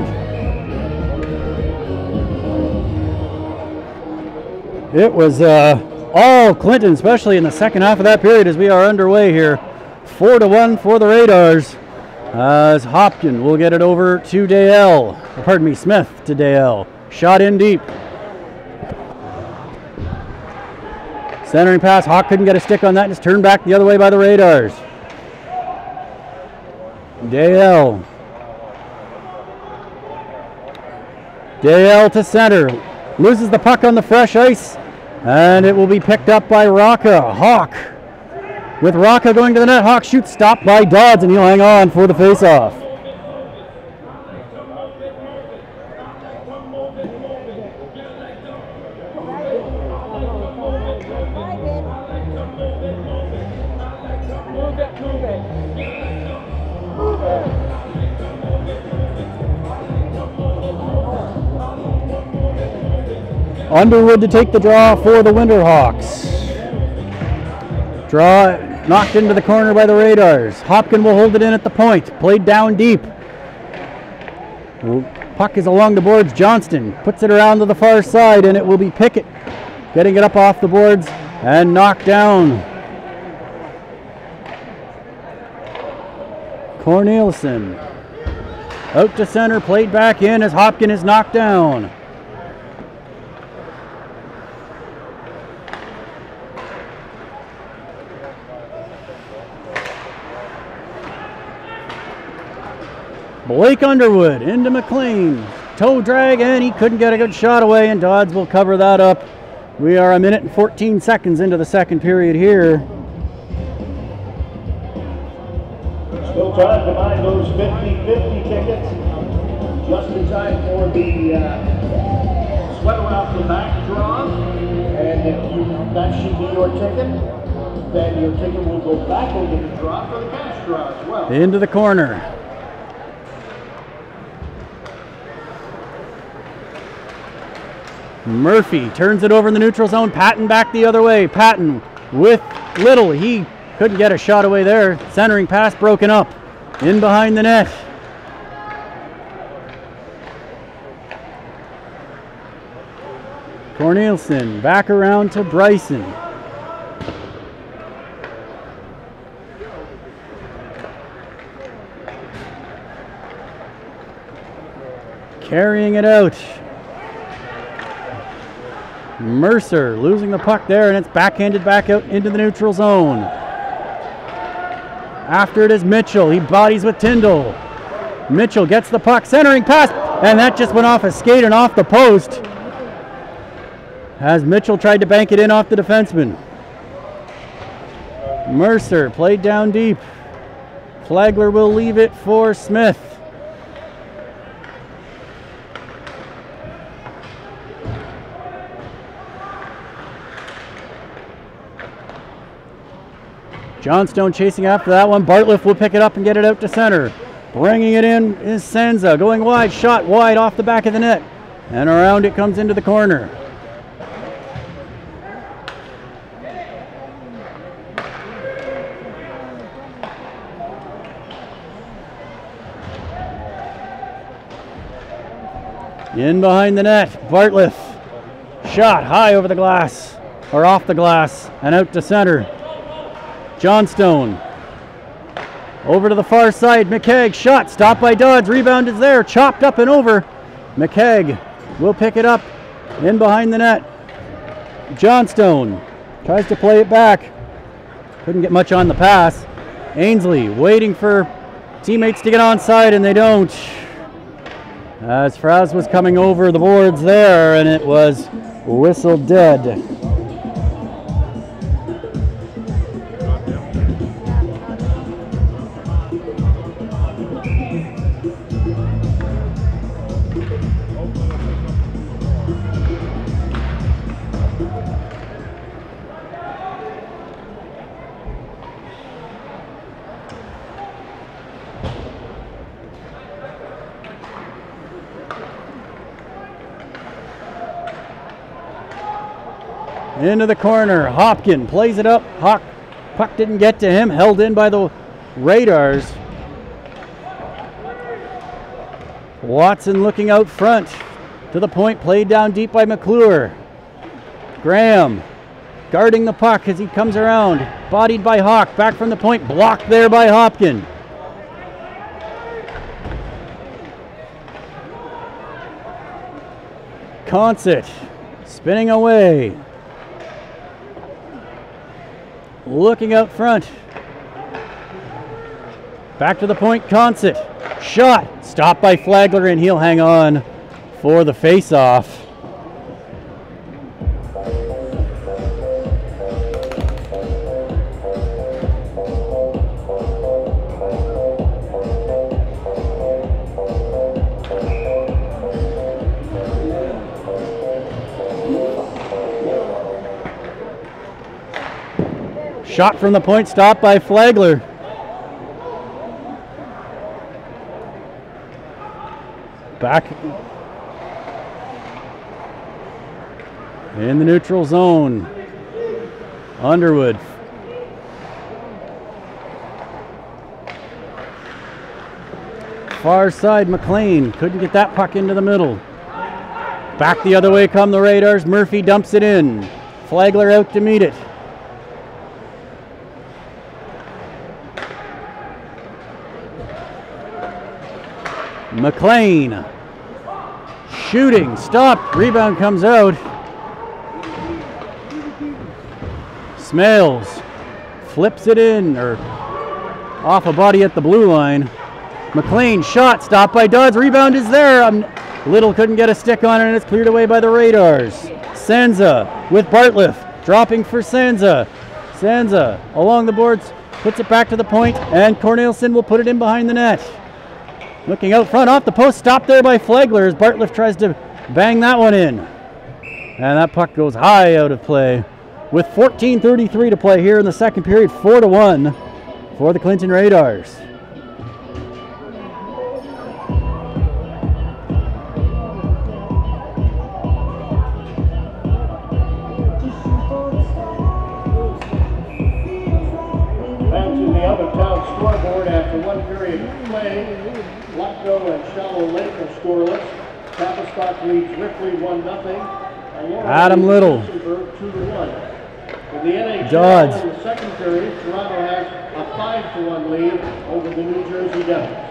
it was all Clinton, especially in the second half of that period as we are underway here. 4-1 for the Raiders, as Hopkin will get it over to Dale. Pardon me, Smith to Dale. Shot in deep. Centering pass, Hawk couldn't get a stick on that, just turned back the other way by the Raiders. Dale. Dale to center. Loses the puck on the fresh ice, and it will be picked up by Rocca. Hawk. With Rocca going to the net, Hawk shoots, stopped by Dodds, and he'll hang on for the faceoff. Underwood to take the draw for the Winterhawks. Draw knocked into the corner by the Raiders. Hopkin will hold it in at the point. Played down deep. Puck is along the boards. Johnston puts it around to the far side, and it will be Pickett getting it up off the boards and knocked down. Cornelison out to center, played back in as Hopkin is knocked down. Blake Underwood into McLean. Toe drag, and he couldn't get a good shot away, and Dodds will cover that up. We are 1 minute and 14 seconds into the second period here. Still time to buy those 50-50 tickets. Just in time for the sweater off the back draw. And if that should be your ticket, then your ticket will go back into the draw for the cash draw as well. Into the corner. Murphy turns it over in the neutral zone. Patton back the other way. Patton with Little. He couldn't get a shot away there. Centering pass broken up. In behind the net. Cornelison back around to Bryson. Carrying it out. Mercer losing the puck there, and it's backhanded back out into the neutral zone. After it is Mitchell. He bodies with Tyndall. Mitchell gets the puck, centering pass, and that just went off a skate and off the post as Mitchell tried to bank it in off the defenseman. Mercer played down deep. Flagler will leave it for Smith. Johnstone chasing after that one. Bartliff will pick it up and get it out to center. Bringing it in is Senza. Going wide, shot wide off the back of the net. And around it comes into the corner. In behind the net, Bartliff. Shot high over the glass, or off the glass, and out to center. Johnstone. Over to the far side, McKegg, shot, stopped by Dodds, rebound is there, chopped up and over. McKegg will pick it up in behind the net. Johnstone tries to play it back. Couldn't get much on the pass. Ainsley waiting for teammates to get onside, and they don't. As Fraz was coming over the boards there, and it was whistled dead. Into the corner. Hopkin plays it up. Puck didn't get to him. Held in by the Radars. Watson looking out front. To the point. Played down deep by McClure. Graham guarding the puck as he comes around. Bodied by Hawk. Back from the point. Blocked there by Hopkin. Concett spinning away. Looking out front. Back to the point, Concett. Shot. Stopped by Flagler, and he'll hang on for the face-off. Shot from the point, stopped by Flagler. Back in the neutral zone. Underwood. Far side, McLean couldn't get that puck into the middle. Back the other way come the Radars. Murphy dumps it in. Flagler out to meet it. McLean shooting, stopped, rebound comes out. Smales flips it in, or off a body at the blue line. McLean shot, stopped by Dodds, rebound is there. Little couldn't get a stick on it, and it's cleared away by the Radars. Sansa with Bartliff, dropping for Sansa. Sansa along the boards, puts it back to the point, and Cornelison will put it in behind the net. Looking out front, off the post, stopped there by Flagler as Bartliff tries to bang that one in. And that puck goes high out of play. With 14:33 to play here in the second period, 4-1 for the Clinton Radars. Back to the other town scoreboard after one period of play. Lucknow and Shallow Lake are scoreless. Tavistock leads Ripley 1-0. Adam Little. 2-1. In the NHL Dodds. in the second period, Toronto has a 5-1 lead over the New Jersey Devils.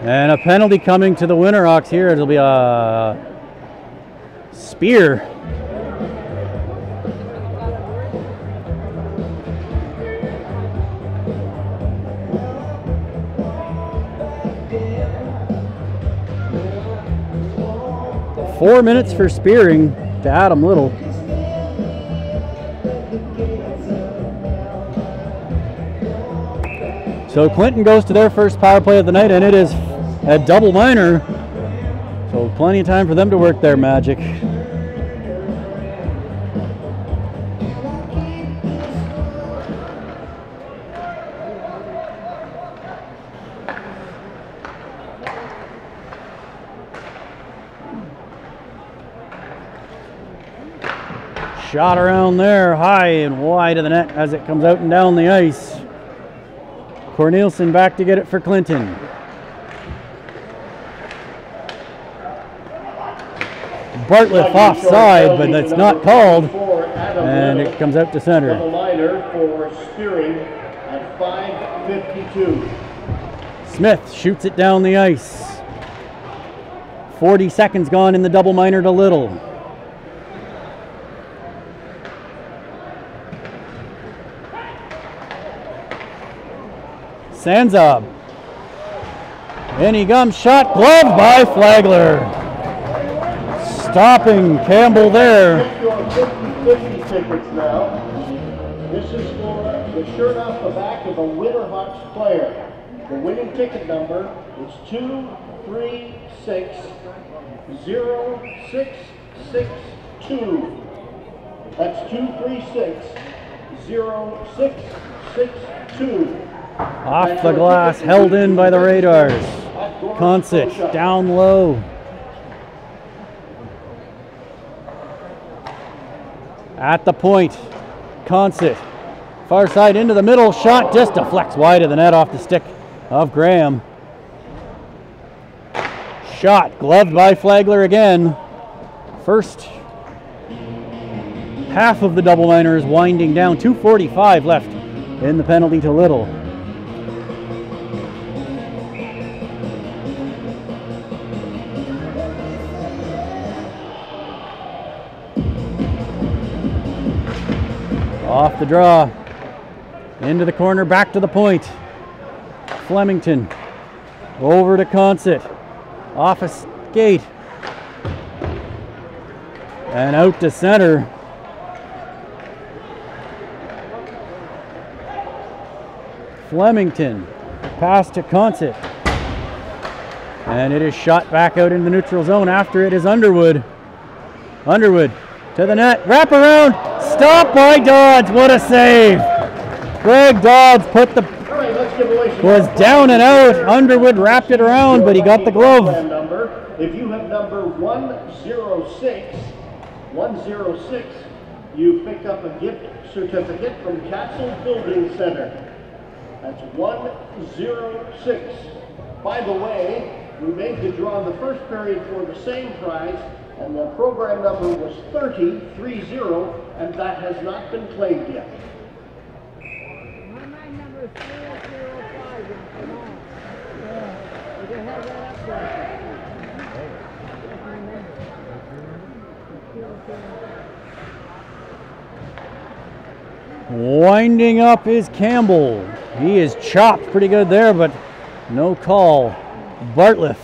And a penalty coming to the Winterhawks here. It'll be a spear. Four minutes for spearing to Adam Little. So Clinton goes to their first power play of the night, and it is a double minor. So plenty of time for them to work their magic. Shot around there, high and wide of the net as it comes out and down the ice. Cornelison back to get it for Clinton. Bartliff offside, but that's not called. And it comes out to center. Double minor for spearing at 5:52. Smith shoots it down the ice. 40 seconds gone in the double minor to Little. Sansa. In he comes, shot gloved by Flagler. Stopping Campbell there. Get your 50-50 tickets now. This is for the shirt off the back of a Winterhawks player. The winning ticket number is 2360662. That's 2360662. Off the glass, held in by the Radars. Concett down low. At the point, Concett. Far side into the middle, shot just deflects wide of the net off the stick of Graham. Shot gloved by Flagler again. First half of the double minor is winding down. 2:45 left in the penalty to Little. Off the draw. Into the corner, back to the point. Flemington over to Concett. Off a skate. And out to center. Flemington. Pass to Concett. And it is shot back out in the neutral zone. After it is Underwood. Underwood to the net. Wrap around. Stop by Dodds. What a save. Greg Dodds put the was down and out. Underwood wrapped it around, but he got the glove. If you have number 106, you pick up a gift certificate from Castle Building Center. That's 106. By the way, we made the draw in the first period for the same prize, and the program number was 30, and that has not been claimed yet. My number is 305. Come on. You can have that up there. That's my number. Winding up is Campbell. He is chopped pretty good there, but no call. Bartlett.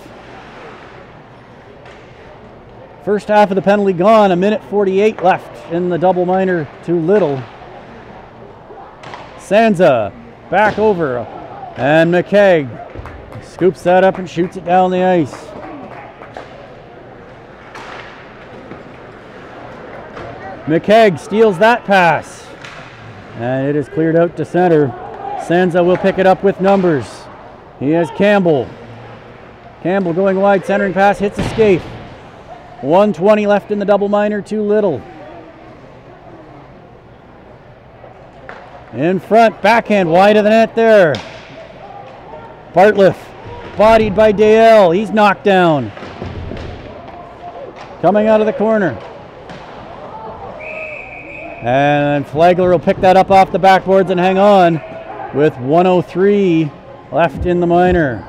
First half of the penalty gone, 1:48 left in the double minor to Little. Sansa back over, and McKegg scoops that up and shoots it down the ice. McKegg steals that pass, and it is cleared out to center. Sansa will pick it up with numbers. He has Campbell. Campbell going wide, centering pass, hits a skate. 1:20 left in the double minor to Little. In front, backhand wide of the net there. Bartlett, bodied by Dale. He's knocked down. Coming out of the corner. And Flagler will pick that up off the backboards and hang on with 1:03 left in the minor.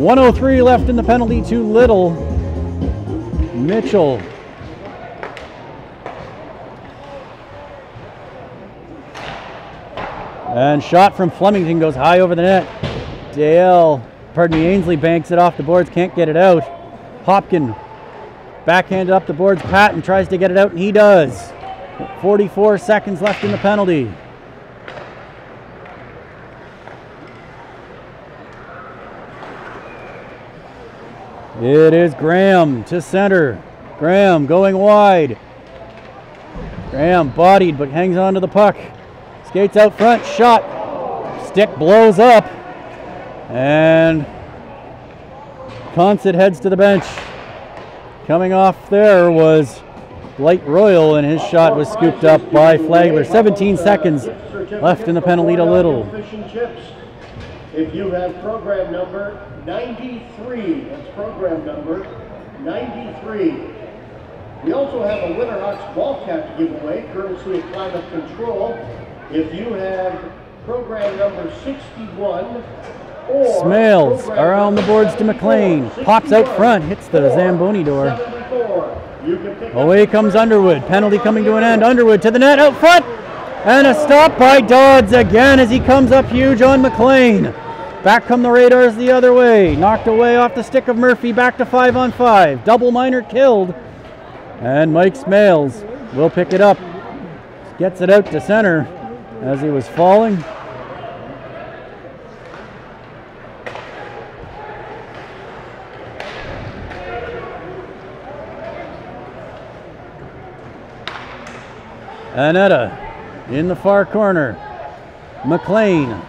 .103 left in the penalty to Little. Mitchell. And shot from Flemington goes high over the net. Ainsley banks it off the boards, can't get it out. Hopkin backhanded up the boards. Patton tries to get it out, and he does. 44 seconds left in the penalty. It is Graham to center. Graham going wide. Graham bodied but hangs on to the puck. Skates out front, shot. Stick blows up. And Concett heads to the bench. Coming off there was Blight Royal, and his shot was scooped up by Flagler. 17 seconds left in the penalty to Little. If you have program number 93, that's program number 93. We also have a Winterhawks ball cap to give away, courtesy of Climate Control. If you have program number 61 or Smales around the boards to McLean. Pops out front, hits the Zamboni door. Away comes Underwood. Penalty coming to an end. Underwood to the net, out front. And a stop by Dodds again as he comes up huge on McLean. Back come the Radars the other way. Knocked away off the stick of Murphy. Back to 5-on-5. Double minor killed. And Mike Smales will pick it up. Gets it out to center as he was falling. Anetta in the far corner. McLean.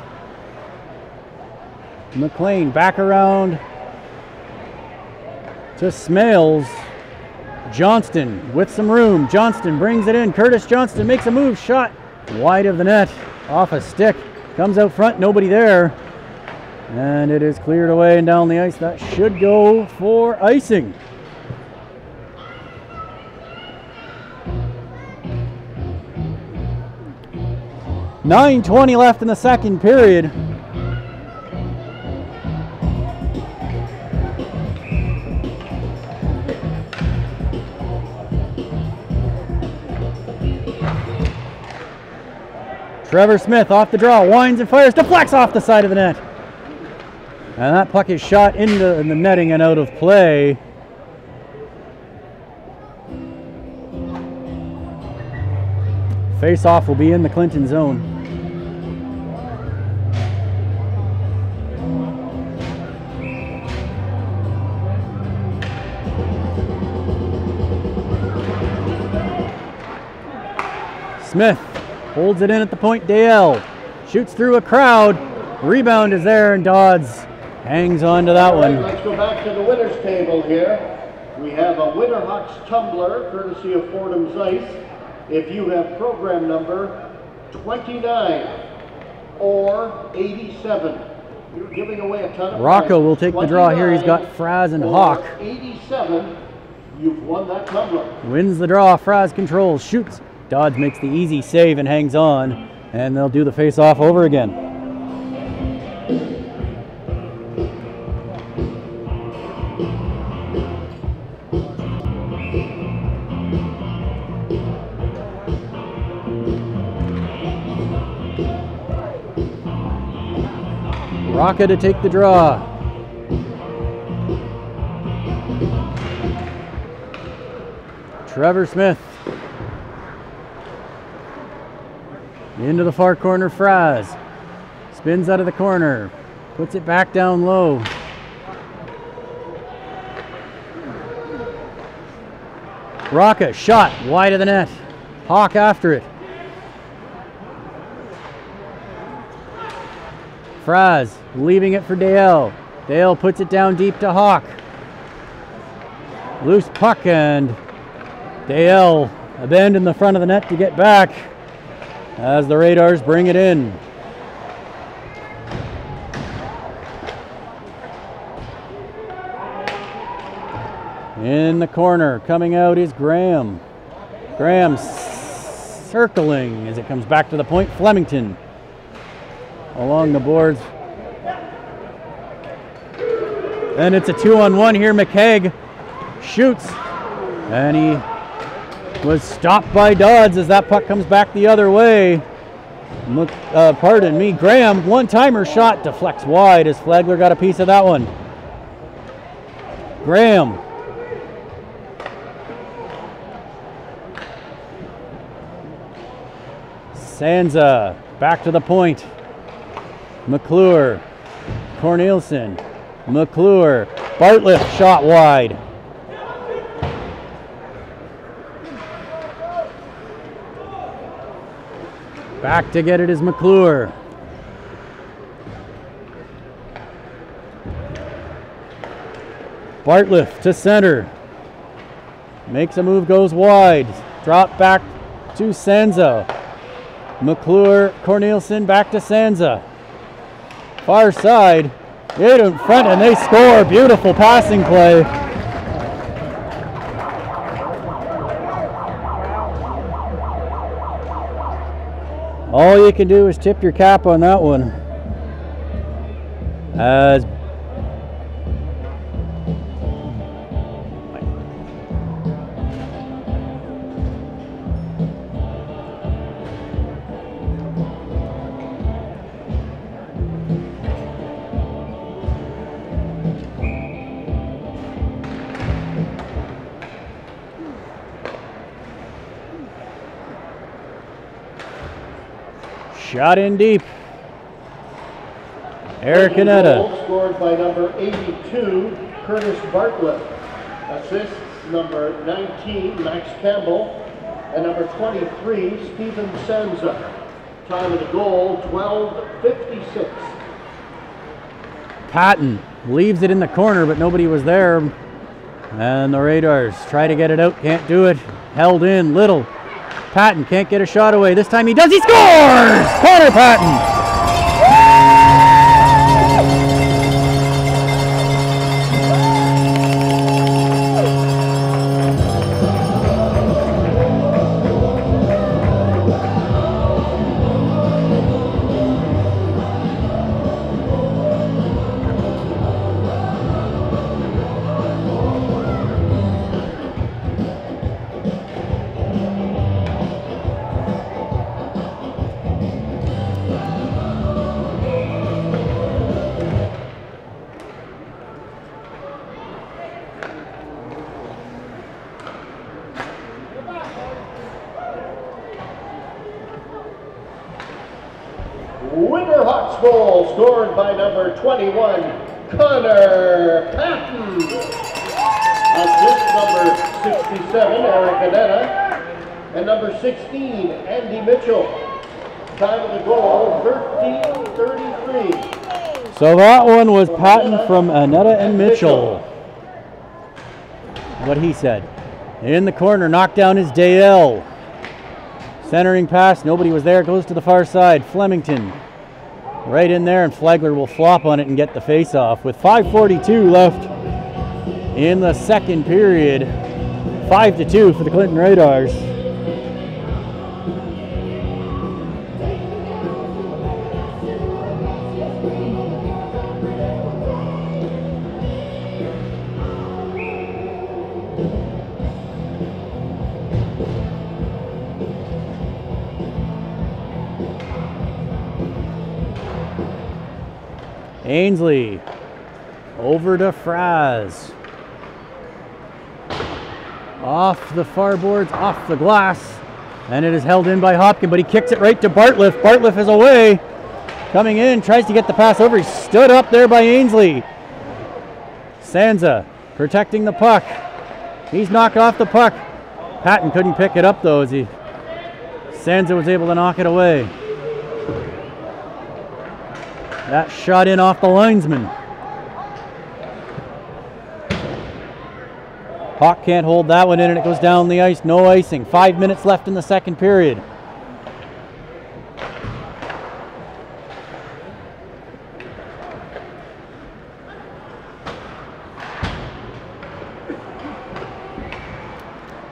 McLean back around to Smales. Johnston with some room. Johnston brings it in. Curtis Johnston makes a move. Shot wide of the net. Off a stick. Comes out front. Nobody there. And it is cleared away and down the ice. That should go for icing. .9:20 left in the second period. Trevor Smith off the draw, winds and fires, deflects off the side of the net. And that puck is shot into the netting and out of play. Face-off will be in the Clinton zone. Smith holds it in at the point. Dale shoots through a crowd. Rebound is there, and Dodds hangs on to that one. Let's go back to the winners table here. We have a Winterhawks tumbler, courtesy of Fordham's Ice. If you have program number 29 or 87, you're giving away a ton of Rocco prizes. will take the draw here. He's got Fraz and Hawk. 87, you've won that tumbler. Wins the draw. Fraz controls, shoots. Dodds makes the easy save and hangs on, and they'll do the face-off over again. Rocca to take the draw. Trevor Smith. Into the far corner, Fraz. Spins out of the corner. Puts it back down low. Rocca, shot wide of the net. Hawk after it. Fraz leaving it for Dale. Dale puts it down deep to Hawk. Loose puck, and Dale abandoned the front of the net to get back as the Radars bring it in. In the corner, coming out is Graham. Graham circling as it comes back to the point. Flemington along the boards. And it's a 2-on-1 here. McKegg shoots, and he was stopped by Dodds as that puck comes back the other way. Pardon me, Graham, one-timer shot, deflects wide as Flagler got a piece of that one. Graham. Sansa back to the point. McClure, Cornelison, McClure, Bartlett shot wide. Back to get it is McClure. Bartlett to center. Makes a move, goes wide. Drop back to Sansa. McClure, Cornelison back to Sansa. Far side, right in front, and they score. Beautiful passing play. All you can do is tip your cap on that one. As shot in deep. Eric Anetta. Scored by number 82, Curtis Bartlett. Assists number 19, Max Campbell. and number 23, Stephen Senza. Time of the goal, 12:56. Patton leaves it in the corner, but nobody was there. And the Raiders try to get it out, can't do it. Held in, Little. Patton can't get a shot away. This time he does, he scores! Connor Patton! Winterhawks goal scored by number 21, Connor Patton. Assist number 67, Eric Ganetta, and number 16, Andy Mitchell. Time of the goal, 13:33. So that one was Patton from Anetta and Mitchell. What he said. In the corner, knocked down is Dale. Centering pass, nobody was there, goes to the far side. Flemington right in there, and Flagler will flop on it and get the face-off. With 5:42 left in the second period, 5-2 for the Clinton Raiders. Ainsley over to Fraz. Off the far boards, off the glass, and it is held in by Hopkin, but he kicks it right to Bartliff. Bartliff is away. Coming in, tries to get the pass over. He stood up there by Ainsley. Sansa protecting the puck. He's knocked off the puck. Patton couldn't pick it up though, as Sansa was able to knock it away. That shot in off the linesman. Hawk can't hold that one in, and it goes down the ice. No icing. 5 minutes left in the second period.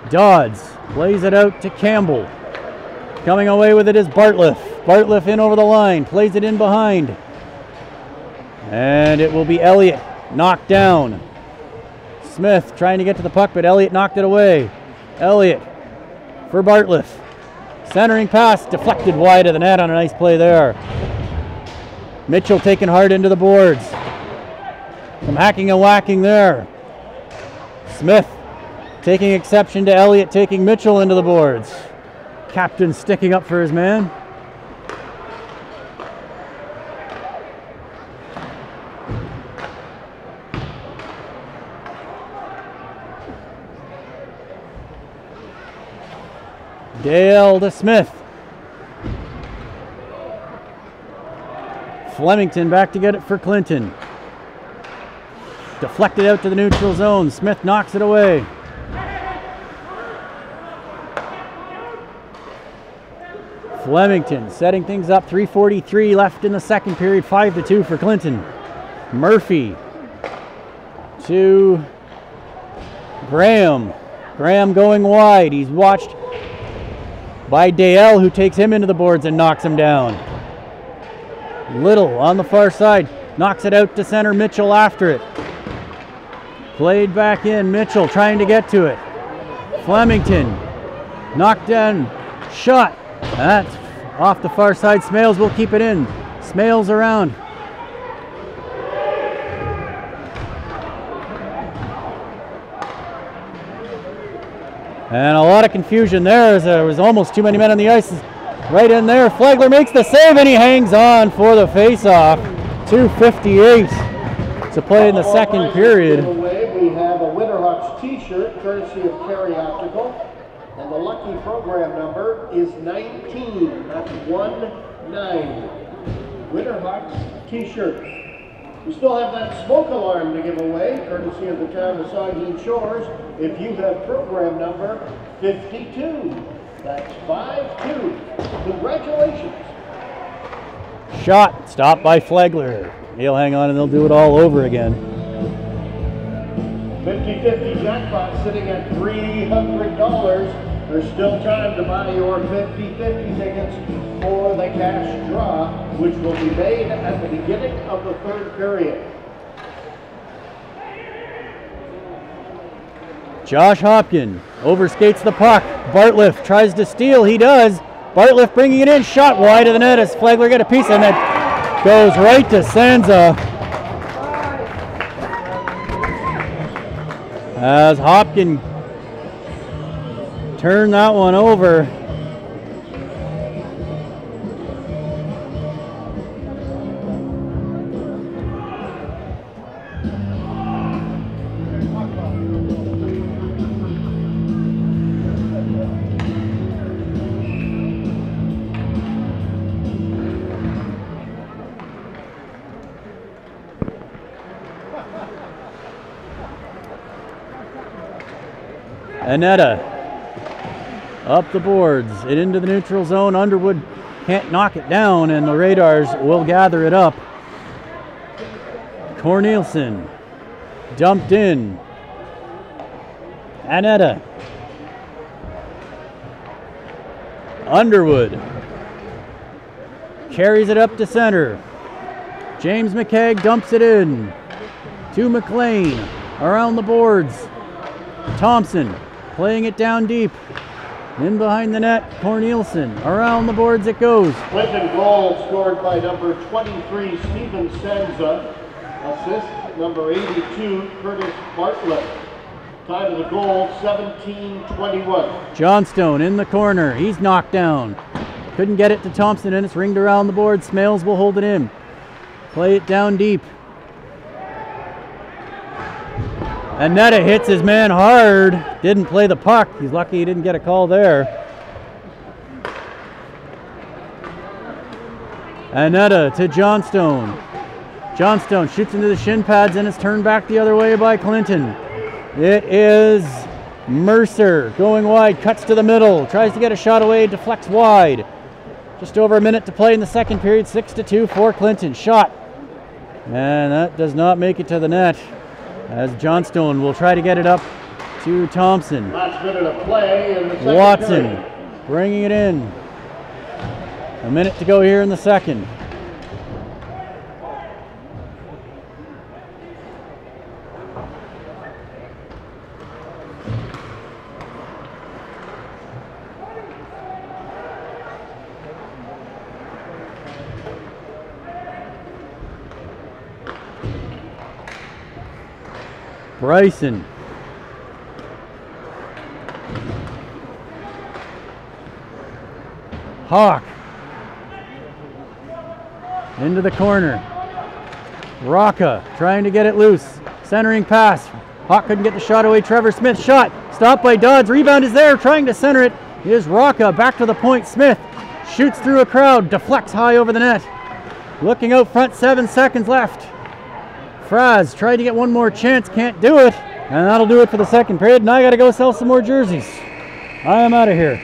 Dodds plays it out to Campbell. Coming away with it is Bartliff. Bartliff in over the line. Plays it in behind. And it will be Elliott knocked down. Smith trying to get to the puck, but Elliott knocked it away. Elliott for Bartliff. Centering pass, deflected wide of the net on a nice play there. Mitchell taking hard into the boards. Some hacking and whacking there. Smith taking exception to Elliott taking Mitchell into the boards. Captain sticking up for his man. Dale to Smith. Flemington back to get it for Clinton. Deflected out to the neutral zone. Smith knocks it away. Flemington setting things up. 3:43 left in the second period. 5-2 for Clinton. Murphy to Graham. Graham going wide. He's watched by Dale, who takes him into the boards and knocks him down. Little on the far side. Knocks it out to center. Mitchell after it. Played back in. Mitchell trying to get to it. Flemington knocked down. Shot. That's off the far side. Smales will keep it in. Smales around. And a lot of confusion there as there was almost too many men on the ice. Right in there. Flagler makes the save and he hangs on for the face-off. 2:58 to play in the second period. We have a Winterhawks t-shirt courtesy of Carey Optical. And the lucky program number is 19. That's 1-9. Winterhawks t-shirt. We still have that smoke alarm to give away, courtesy of the town of Saugeen Shores, if you have program number 52. That's 5-2. Congratulations. Shot, stopped by Flegler. He'll hang on and they'll do it all over again. 50-50 jackpot sitting at $300. There's still time to buy your 50-50 tickets for the cash draw, which will be made at the beginning of the third period. Josh Hopkin overskates the puck. Bartliff tries to steal. He does. Bartliff bringing it in. Shot wide of the net as Flegler get a piece, and that goes right to Sansa. As Hopkin turned that one over. Anetta up the boards and into the neutral zone. Underwood can't knock it down, and the Radars will gather it up. Cornelison dumped in. Anetta. Underwood carries it up to center. James McKegg dumps it in to McLean around the boards. Thompson playing it down deep. In behind the net, Cornelison. Around the boards it goes. Clinton goal scored by number 23, Stephen Sansa. Assist, number 82, Curtis Bartlett. Time of the goal, 17:21. Johnstone in the corner. He's knocked down. Couldn't get it to Thompson, and it's ringed around the board. Smales will hold it in. Play it down deep. Anetta hits his man hard. Didn't play the puck. He's lucky he didn't get a call there. Anetta to Johnstone. Johnstone shoots into the shin pads, and it's turned back the other way by Clinton. It is Mercer going wide, cuts to the middle, tries to get a shot away, deflects wide. Just over a minute to play in the second period, 6-2 for Clinton. Shot. And that does not make it to the net, as Johnstone will try to get it up to Thompson. Last minute of play in the second Watson period. bringing it in. A minute to go here in the second. Bryson. Hawk. Into the corner. Rocca trying to get it loose. Centering pass. Hawk couldn't get the shot away. Trevor Smith shot. Stopped by Dodds. Rebound is there. Trying to center it. Here's Rocca back to the point. Smith shoots through a crowd. Deflects high over the net. Looking out front. 7 seconds left. Fraz tried to get one more chance, can't do it, and that'll do it for the second period. And I got to go sell some more jerseys. I am out of here.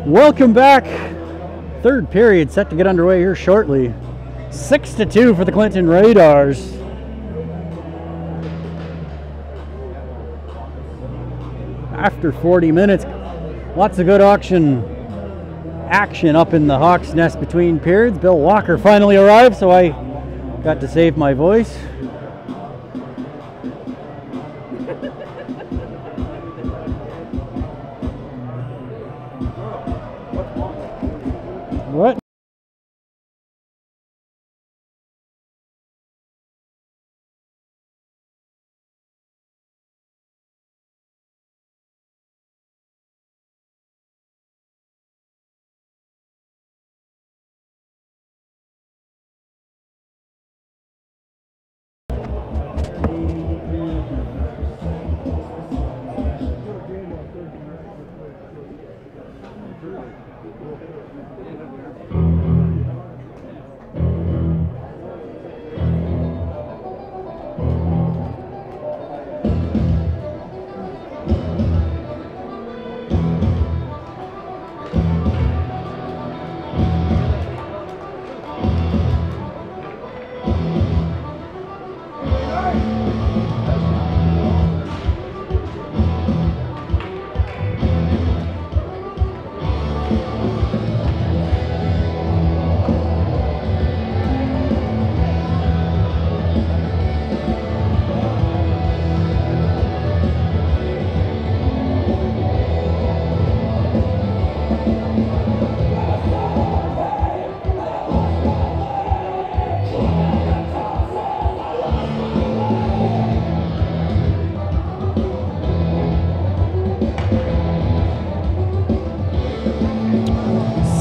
Welcome back. Third period set to get underway here shortly. 6-2 for the Clinton Raiders. After 40 minutes, lots of good action up in the Hawks' nest between periods. Bill Walker finally arrived, so I got to save my voice. What?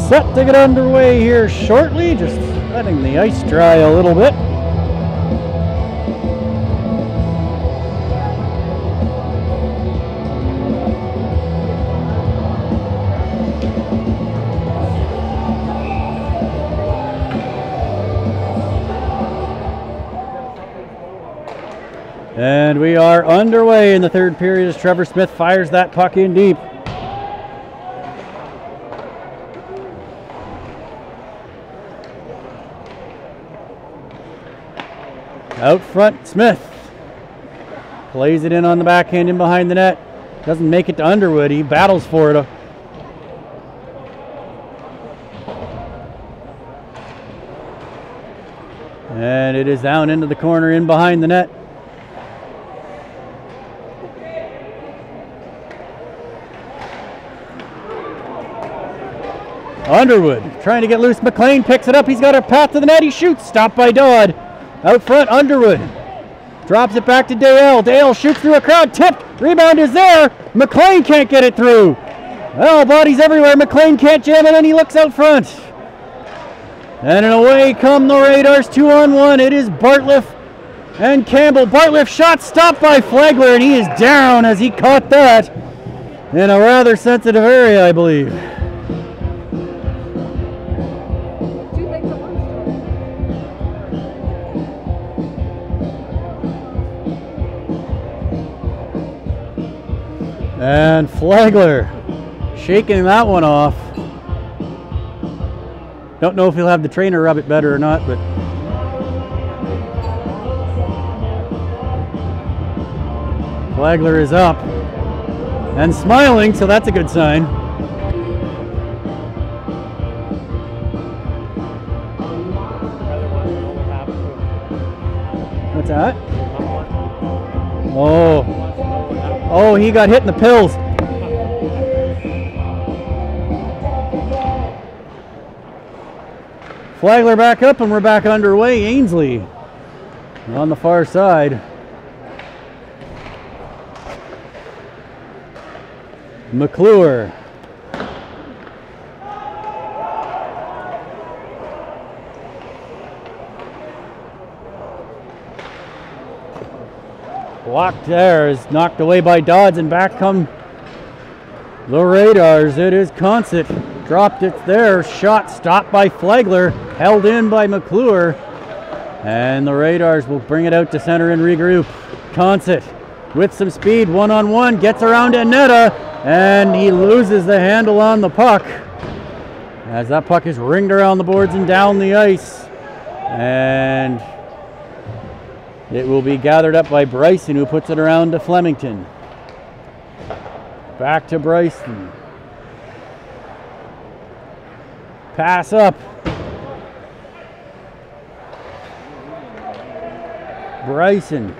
Set to get underway here shortly, just letting the ice dry a little bit. And we are underway in the third period as Trevor Smith fires that puck in deep. Out front, Smith plays it in on the backhand in behind the net. Doesn't make it to Underwood. He battles for it. And it is down into the corner in behind the net. Underwood trying to get loose. McLean picks it up. He's got a path to the net. He shoots. Stopped by Dodd. Out front, Underwood drops it back to Dale. Dale shoots through a crowd. Tipped. Rebound is there. McLean can't get it through. Well, bodies everywhere. McLean can't jam it, and he looks out front. And away come the Raiders. 2-on-1. It is Bartliff and Campbell. Bartliff shot stopped by Flagler, and he is down as he caught that in a rather sensitive area, I believe. And Flagler shaking that one off. Don't know if he'll have the trainer rub it better or not, but Flagler is up and smiling, so that's a good sign. What's that? Oh, he got hit in the pills. Flagler back up, and we're back underway. Ainsley on the far side. McClure. Blocked there, is knocked away by Dodds, and back come the Raiders. It is Consett. Dropped it there. Shot stopped by Flagler. Held in by McClure. And the Raiders will bring it out to center and regroup. Consett with some speed, one-on-one, gets around Annetta, and he loses the handle on the puck. as that puck is ringed around the boards and down the ice. And it will be gathered up by Bryson, who puts it around to Flemington. Back to Bryson. Pass up. Bryson.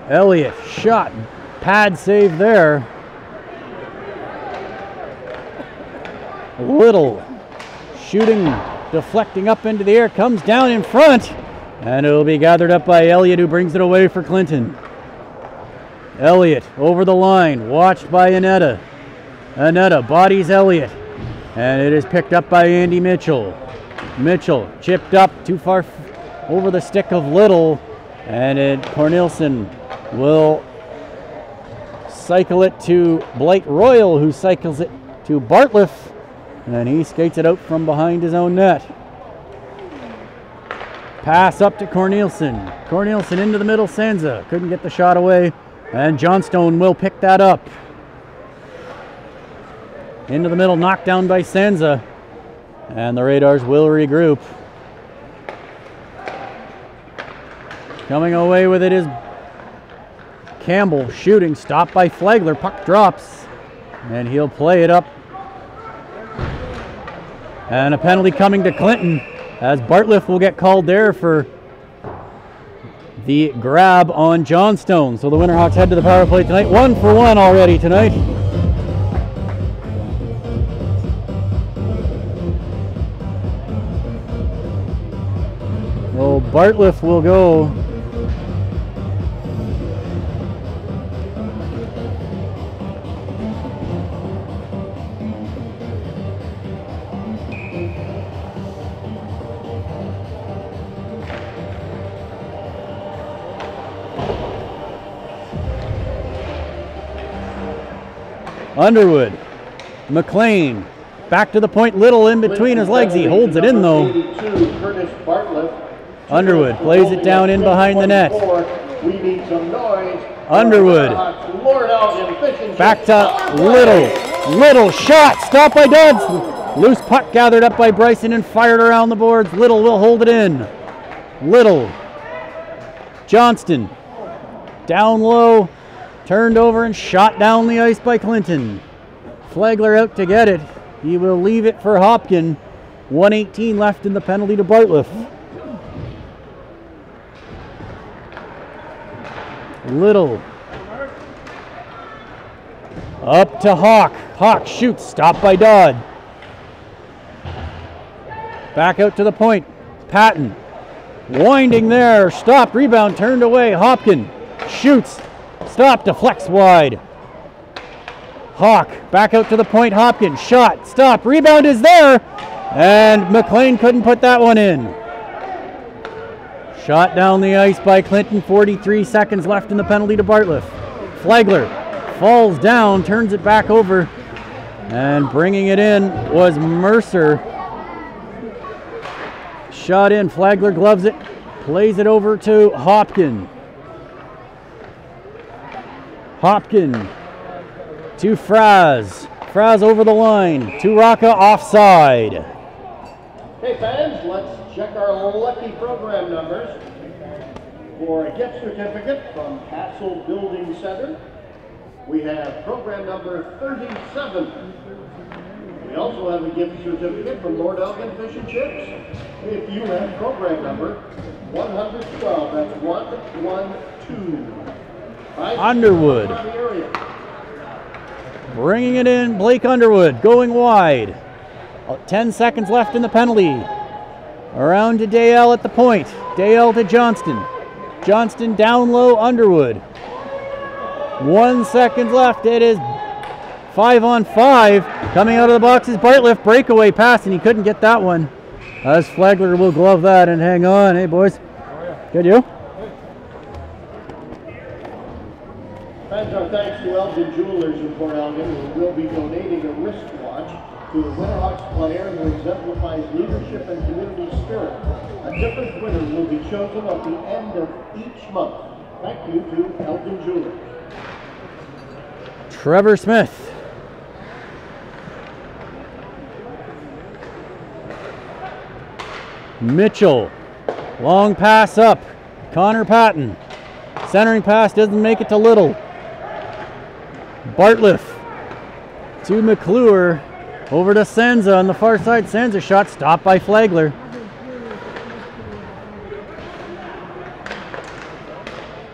Elliott, shot. Pad save there. Little shooting, deflecting up into the air, comes down in front, and it will be gathered up by Elliott, who brings it away for Clinton. Elliott over the line, watched by Annetta. Annetta bodies Elliott, and it is picked up by Andy Mitchell. Mitchell chipped up too far over the stick of Little, and Cornelison will cycle it to Blight Royal, who cycles it to Bartliff, and he skates it out from behind his own net. Pass up to Cornelison. Cornelison into the middle, Sansa couldn't get the shot away, and Johnstone will pick that up. Into the middle, knocked down by Sansa, and the Radars will regroup. Coming away with it is Campbell, shooting, stopped by Flagler, puck drops, and he'll play it up. And a penalty coming to Clinton, as Bartliff will get called there for the grab on Johnstone. So the Winterhawks head to the power play tonight. 1-for-1 already tonight. Well, Bartliff will go. Underwood, McLean, back to the point, Little in between his legs. He holds it in though. Underwood plays it down in behind the net. Underwood, back to Little. Little shot, stopped by Dodds. Loose puck gathered up by Bryson and fired around the boards. Little will hold it in. Little, Johnston, down low. Turned over and shot down the ice by Clinton. Flagler out to get it. He will leave it for Hopkin. 1:18 left in the penalty to Bartliff. Little. Up to Hawk. Hawk shoots, stopped by Dodd. Back out to the point. Patton. Winding there, stopped, rebound, turned away. Hopkin shoots. Stop, deflects wide. Hawk back out to the point. Hopkins shot, stop, rebound is there, and McLean couldn't put that one in. Shot down the ice by Clinton. 43 seconds left in the penalty to Bartliff. Flagler falls down, turns it back over, and bringing it in was Mercer. Shot in. Flagler gloves it, plays it over to Hopkin. Hopkin to Fraz. Fraz over the line to Rocca, offside. Hey fans, let's check our lucky program numbers for a gift certificate from Castle Building Center. We have program number 37. We also have a gift certificate from Lord Elgin Fish and Chips. If you have program number 112, that's 112. Underwood. Bringing it in, Blake Underwood going wide. 10 seconds left in the penalty. Around to Dale at the point. Dale to Johnston. Johnston down low, Underwood. 1 second left. It is 5-on-5. Coming out of the box is Bartliff. Breakaway pass, and he couldn't get that one. As Flagler will glove that and hang on. Hey, boys. Good, you? Fans, our thanks to Elgin Jewelers in Port Elgin, who will be donating a wristwatch to a Winterhawks player who exemplifies leadership and community spirit. A different winner will be chosen at the end of each month. Thank you to Elgin Jewelers. Trevor Smith Mitchell, long pass up. Connor Patton, centering pass doesn't make it to Little. Bartlett to McClure, over to Senza on the far side. Senza shot stopped by Flagler.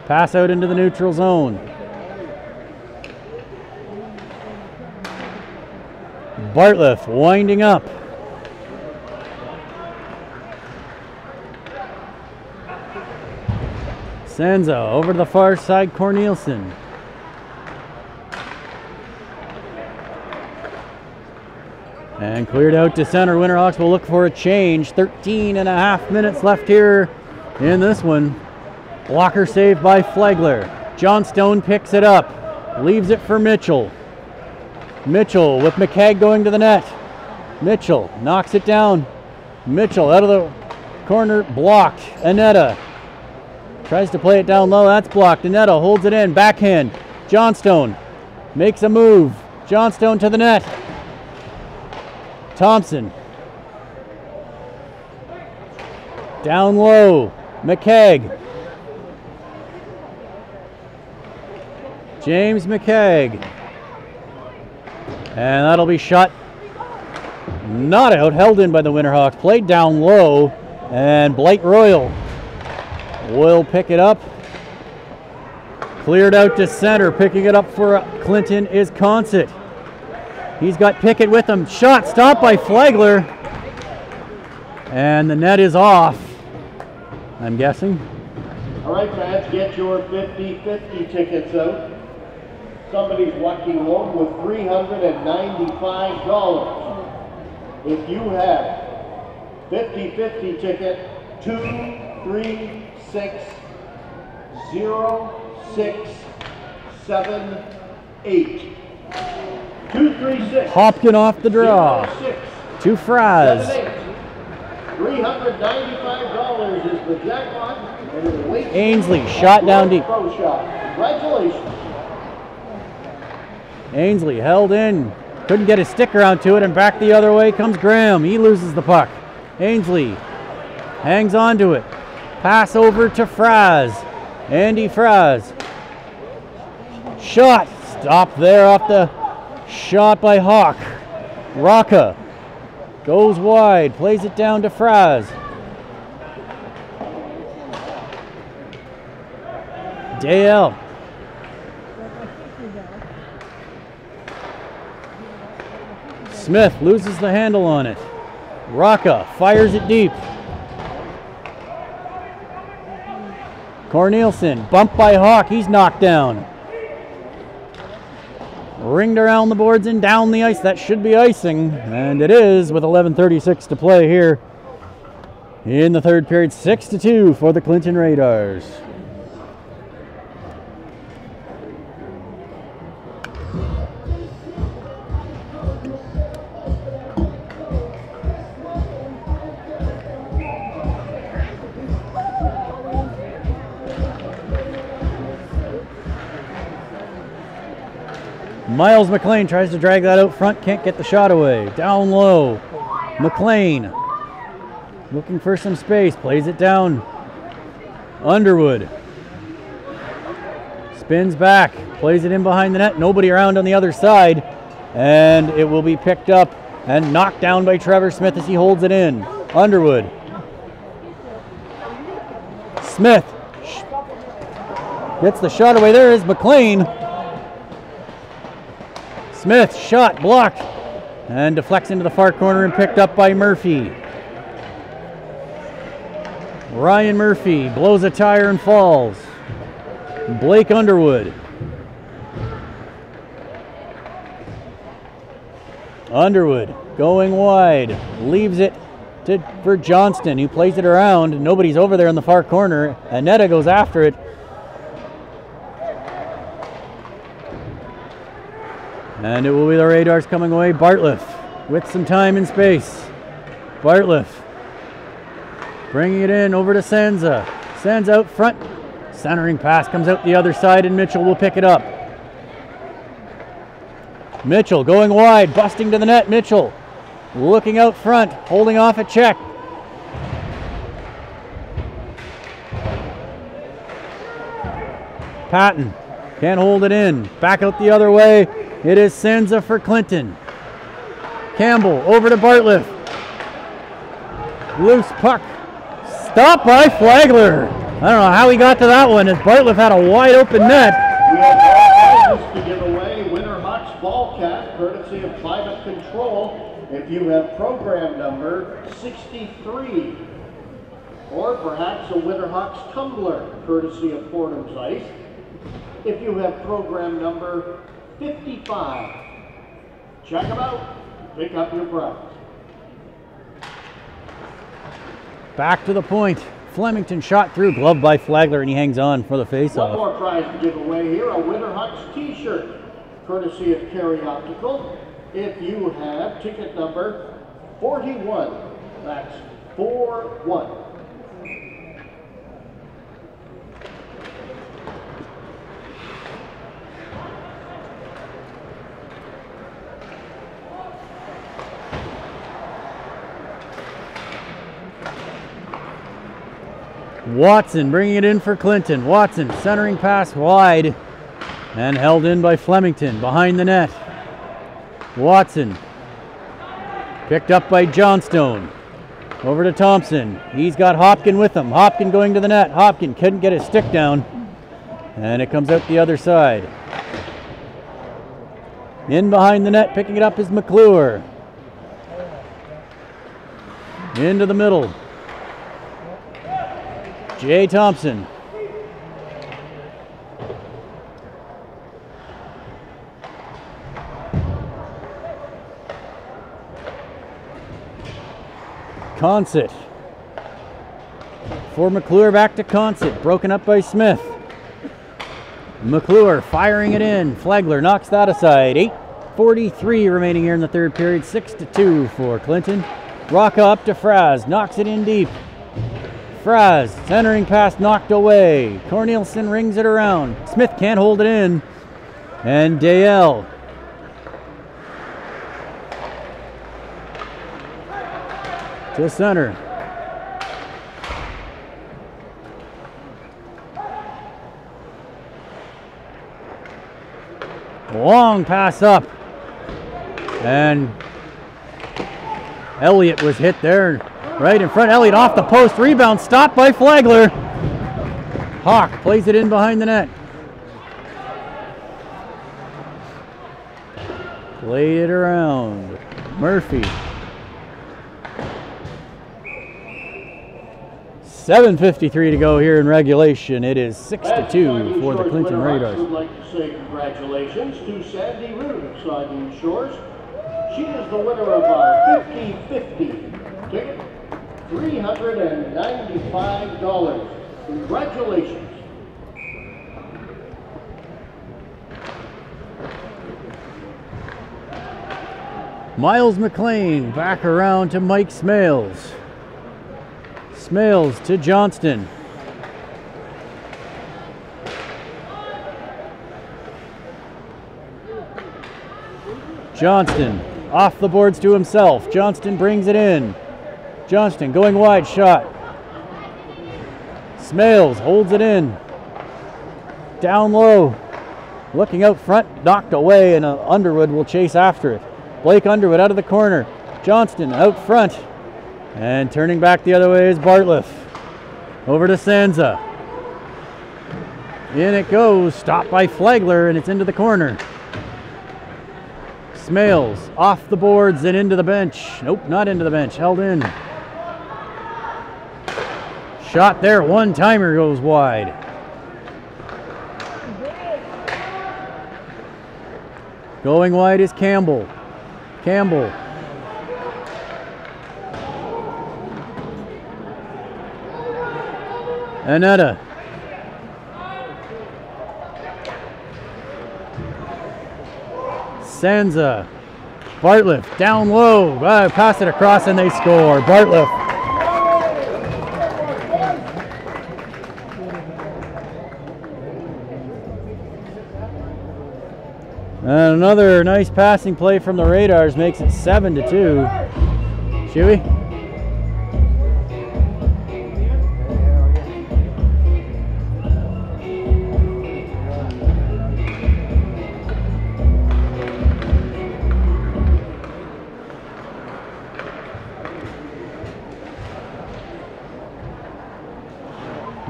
Pass out into the neutral zone. Bartlett winding up. Senza over to the far side, Corneliuson. And cleared out to center. Winterhawks will look for a change. 13.5 minutes left here in this one. Blocker saved by Flagler. Johnstone picks it up. Leaves it for Mitchell. Mitchell with McKegg going to the net. Mitchell knocks it down. Mitchell out of the corner, blocked. Anetta tries to play it down low. That's blocked. Anetta holds it in. Backhand. Johnstone makes a move. Johnstone to the net. Thompson. Down low. McKegg. James McKegg. And that'll be shot not out, held in by the Winterhawks. Played down low, and Blight Royal will pick it up. Cleared out to center. Picking it up for Clinton is Consett. He's got Pickett with him. Shot stopped by Flagler. And the net is off, I'm guessing. All right, fans, get your 50-50 tickets out. Somebody's walking home with $395. If you have 50-50 ticket 236068. 236. Hopkin off the draw. 2 fries. $395 is the jackpot. And it awaits Ainsley shot down deep. Congratulations. Ainsley held in. Couldn't get his stick around to it, and back the other way comes Graham. He loses the puck. Ainsley hangs on to it. Pass over to Fraz. Andy Fraz. Shot. Stop there off the shot by Hawk. Rocca goes wide. Plays it down to Fraz. Dale. Smith loses the handle on it. Rocca fires it deep. Corneliuson bumped by Hawk. He's knocked down. Ringed around the boards and down the ice. That should be icing, and it is with 11:36 to play here in the third period. 6-2 for the Clinton Radars. Miles McLean tries to drag that out front, can't get the shot away. Down low, McLean looking for some space, plays it down. Underwood spins back, plays it in behind the net, nobody around on the other side, and it will be picked up and knocked down by Trevor Smith as he holds it in. Underwood. Smith gets the shot away. There is McLean. Smith shot blocked and deflects into the far corner and picked up by Murphy. Ryan Murphy blows a tire and falls. Blake Underwood. Underwood going wide, leaves it for Johnston, who plays it around. Nobody's over there in the far corner. Anetta goes after it. And it will be the Radars coming away. Bartlett with some time and space. Bartlett bringing it in over to Senza. Senza out front. Centering pass comes out the other side, and Mitchell will pick it up. Mitchell going wide, busting to the net. Mitchell looking out front, holding off a check. Patton can't hold it in. Back out the other way. It is Senza for Clinton. Campbell over to Bartlett. Loose puck. Stopped by Flagler. I don't know how he got to that one as Bartlett had a wide open net. We have all prizes to give away. Winterhawks ball cap, courtesy of Climate Control. If you have program number 63, or perhaps a Winterhawks tumbler, courtesy of Fordham's Ice. If you have program number 55, check them out, pick up your prize. Back to the point. Flemington shot through, gloved by Flagler, and he hangs on for the faceoff. One more prize to give away here, a Winterhawks t-shirt, courtesy of Carey Optical. If you have ticket number 41, that's 41. Watson bringing it in for Clinton. Watson centering pass wide and held in by Flemington behind the net. Watson picked up by Johnstone. Over to Thompson. He's got Hopkin with him. Hopkin going to the net. Hopkin couldn't get his stick down. And it comes out the other side. In behind the net, picking it up is McClure. Into the middle. Jay Thompson. Consett. For McClure, back to Consett. Broken up by Smith. McClure firing it in. Flagler knocks that aside. 8:43 remaining here in the third period. 6-2 for Clinton. Rocca up to Fraz. Knocks it in deep. Fraz, centering pass knocked away. Cornelison rings it around. Smith can't hold it in. And Dale. To center. Long pass up. And Elliott was hit there. Right in front, Elliott off the post, rebound stopped by Flagler. Hawk plays it in behind the net. Played it around. Murphy. 7:53 to go here in regulation. It is 6-2 for the Clinton Raiders. I would like to say congratulations to Sandy Root of Saugeen Shores. She is the winner of our 50-50 ticket. $395. Congratulations. Miles McLean back around to Mike Smales. Smales to Johnston. Johnston off the boards to himself. Johnston brings it in. Johnston going wide, shot. Smales holds it in. Down low. Looking out front, knocked away, and Underwood will chase after it. Blake Underwood out of the corner. Johnston out front. And turning back the other way is Bartlett. Over to Sansa. In it goes, stopped by Flagler, and it's into the corner. Smales off the boards and into the bench. Nope, not into the bench, held in. Shot there, one-timer goes wide. Going wide is Campbell. Campbell. Anetta. Sansa. Bartlett down low. Pass it across and they score. Bartlett. And another nice passing play from the Radars makes it 7-2. Shuey?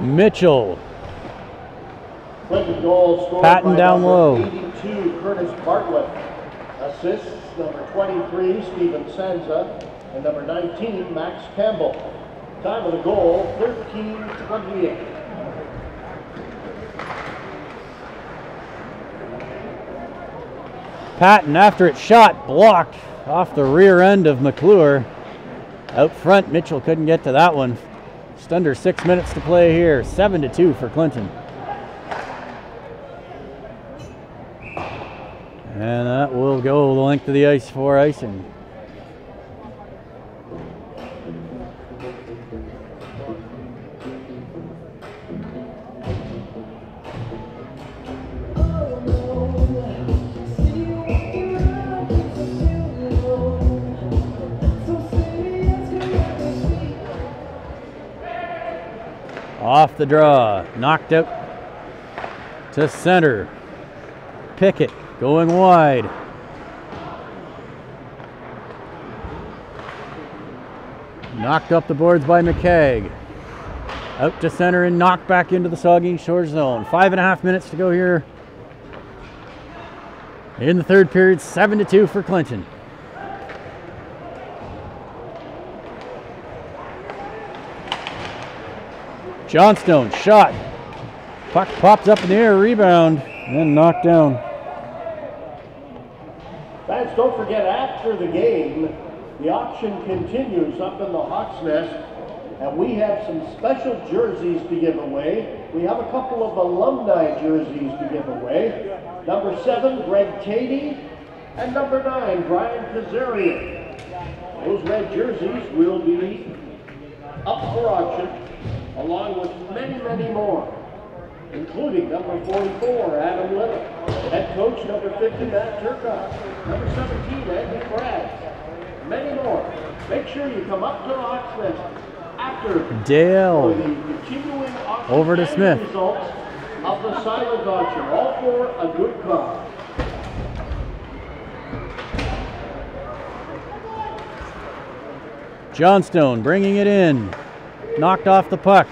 Mitchell. Clinton goal scored Patton by down number low. 82, Curtis Bartlett. Assists, number 23, Stephen Sanza, and number 19, Max Campbell. Time of the goal, 13:28. Patton, after it's shot, blocked off the rear end of McClure. Out front, Mitchell couldn't get to that one. Just under 6 minutes to play here. 7-2 for Clinton. And that will go the length of the ice for icing. Off the draw, knocked out to center. Pickett going wide. Knocked up the boards by McKegg. Out to center and knocked back into the Saugeen Shores zone. 5.5 minutes to go here in the third period. 7-2 for Clinton. Johnstone shot. Puck pops up in the air, rebound, and then knocked down. Fans, don't forget, after the game, the auction continues up in the Hawks Nest, and we have some special jerseys to give away. We have a couple of alumni jerseys to give away. Number 7, Greg Cady, and number 9, Brian Kazarian. Those red jerseys will be up for auction, along with many, many more, including number 44, Adam Little, head coach number 50, Matt Turcotte, number 17, Andy Bragg, many more. Make sure you come up to the Hawks Nest after Dale for the continuing auction over to and Smith. results of the silent auction, all for a good cause. Johnstone bringing it in. Knocked off the puck.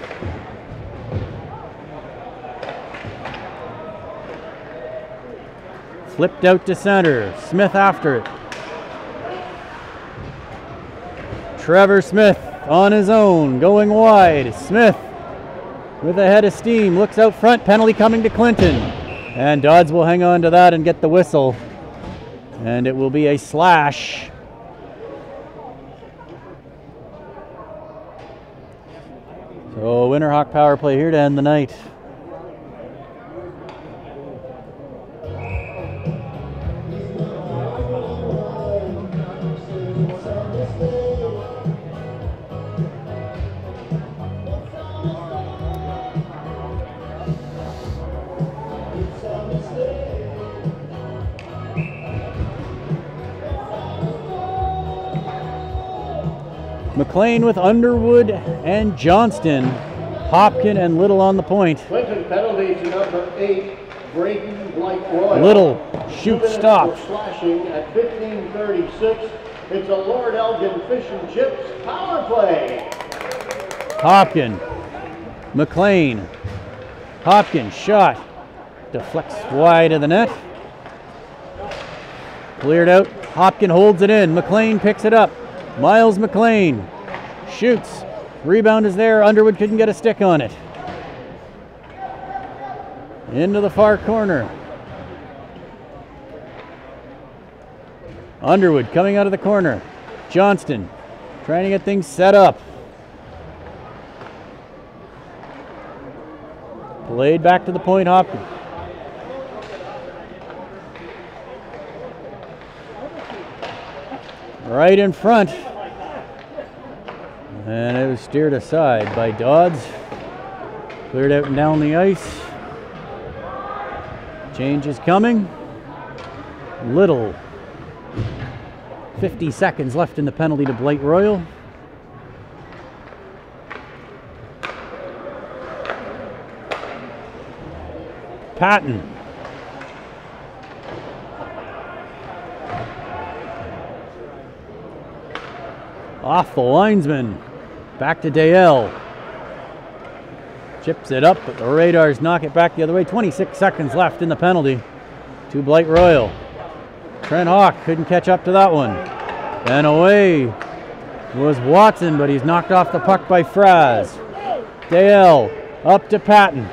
Flipped out to center. Smith after it. Trevor Smith on his own, going wide. Smith with a head of steam, looks out front, penalty coming to Clinton. And Dodds will hang on to that and get the whistle. And it will be a slash. So Winterhawk power play here to end the night. McLean with Underwood and Johnston. Hopkin and Little on the point. Clinton penalty to number 8, Braden Blight-Royal. Little shoot stop. Slashing at 15:36. It's a Lord Elgin Fish and Chips power play. Hopkin, McLean. Hopkin shot. Deflects wide of the net. Cleared out. Hopkin holds it in. McLean picks it up. Miles McLean shoots. Rebound is there. Underwood couldn't get a stick on it. Into the far corner. Underwood coming out of the corner. Johnston trying to get things set up. Played back to the point, Hopkins. Right in front. And it was steered aside by Dodds. Cleared out and down the ice. Change is coming. Little. 50 seconds left in the penalty to Blight-Royal. Patton. Off the linesman. Back to Dale. Chips it up, but the Radars knock it back the other way. 26 seconds left in the penalty to Blight Royal. Trent Hawk couldn't catch up to that one. And away was Watson, but he's knocked off the puck by Fraz. Dale up to Patton.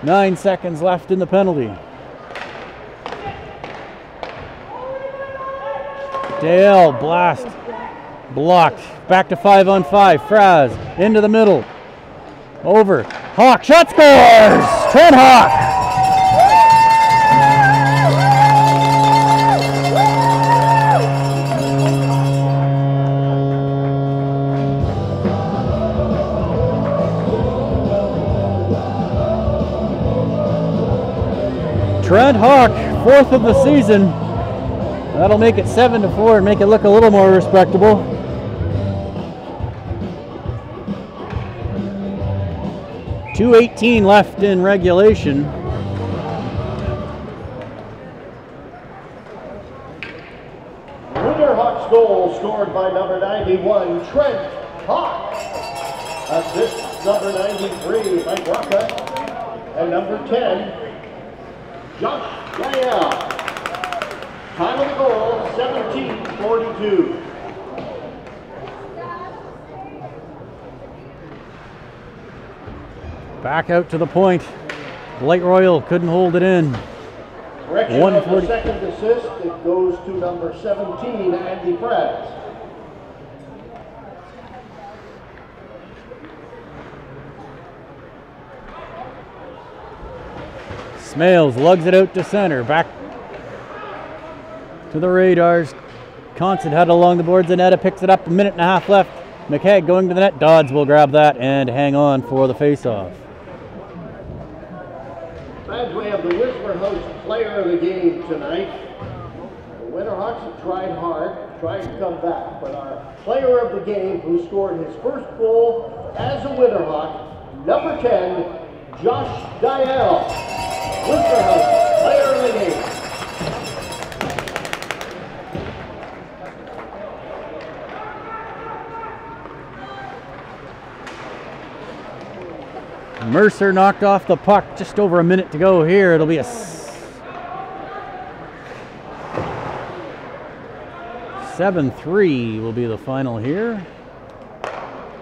9 seconds left in the penalty. Dale blast. Blocked. Back to 5-on-5. Fraz into the middle. Over. Hawk shot scores! Trent Hawk! Trent Hawk, 4th of the season. That'll make it 7-4 and make it look a little more respectable. .218 left in regulation. Winterhawks goal scored by number 91, Trent Hawk. Assist number 93, Mike Rocca. And number 10, Josh Gael. Time of the goal, 17:42. Back out to the point. Blight Royal couldn't hold it in. Correction of the second assist, it goes to number 17, Andy Fraz. Smales lugs it out to center. Back to the Radars. Constant head along the boards. Zanetta picks it up. 1.5 minutes left. McKay going to the net. Dodds will grab that and hang on for the faceoff. Badway of the Winterhawks player of the game tonight. The Winterhawks have tried hard, tried to come back, but our player of the game who scored his first goal as a Winterhawk, number 10, Josh Gael. Winterhawks player of the game. Mercer knocked off the puck. Just over a minute to go here. It'll be a 7-3 will be the final here.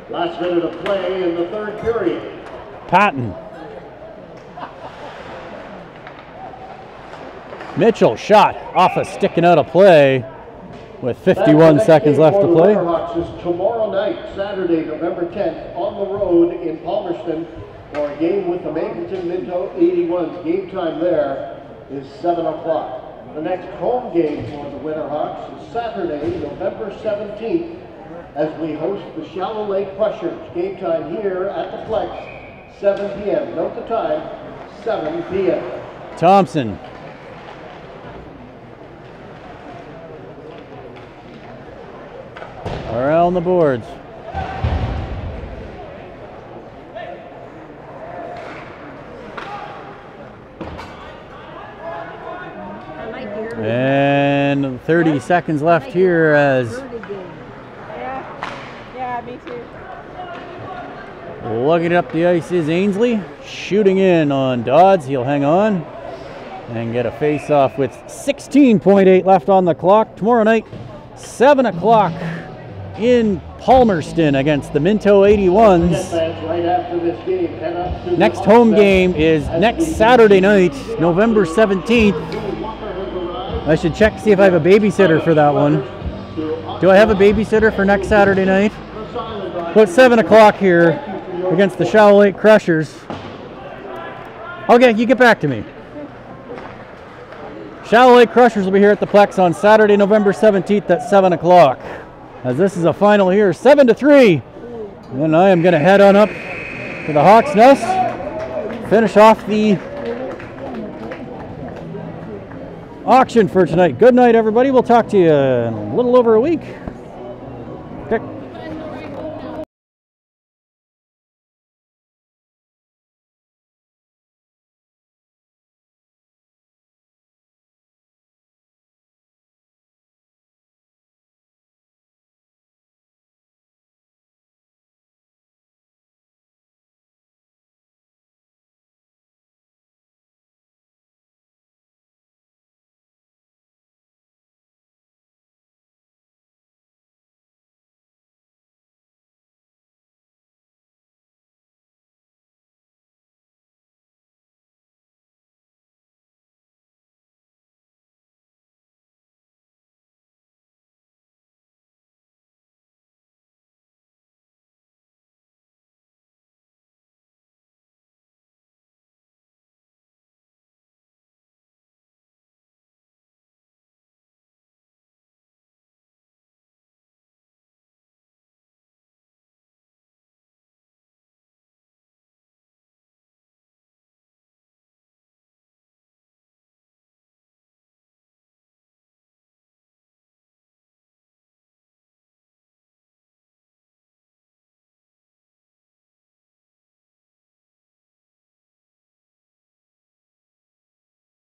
Last minute of play in the third period. Patton. Mitchell shot off a sticking out of play with 51 seconds left to play. The Winterhawks is tomorrow night, Saturday, November 10th, on the road in Palmerston for a game with the Mapleton Minto 81s. Game time there is 7 o'clock. The next home game for the Winterhawks is Saturday, November 17th, as we host the Shallow Lake Crushers. Game time here at the Flex, 7 p.m. Note the time, 7 p.m. Thompson. Around the boards. And 30 seconds left here as Yeah, me too. lugging it up the ice is Ainsley. Shooting in on Dodds. He'll hang on and get a face-off with 16.8 left on the clock. Tomorrow night, 7 o'clock in Palmerston against the Minto 81s. Next home game is next Saturday night, November 17th. I should check to see if I have a babysitter for that one. Do I have a babysitter for next Saturday night? About 7 o'clock here against the Shallow Lake Crushers. Okay, you get back to me. Shallow Lake Crushers will be here at the Plex on Saturday, November 17th at 7 o'clock. As this is a final here, 7-3. And I am going to head on up to the Hawks Nest, finish off the auction for tonight. Good night, everybody. We'll talk to you in a little over a week.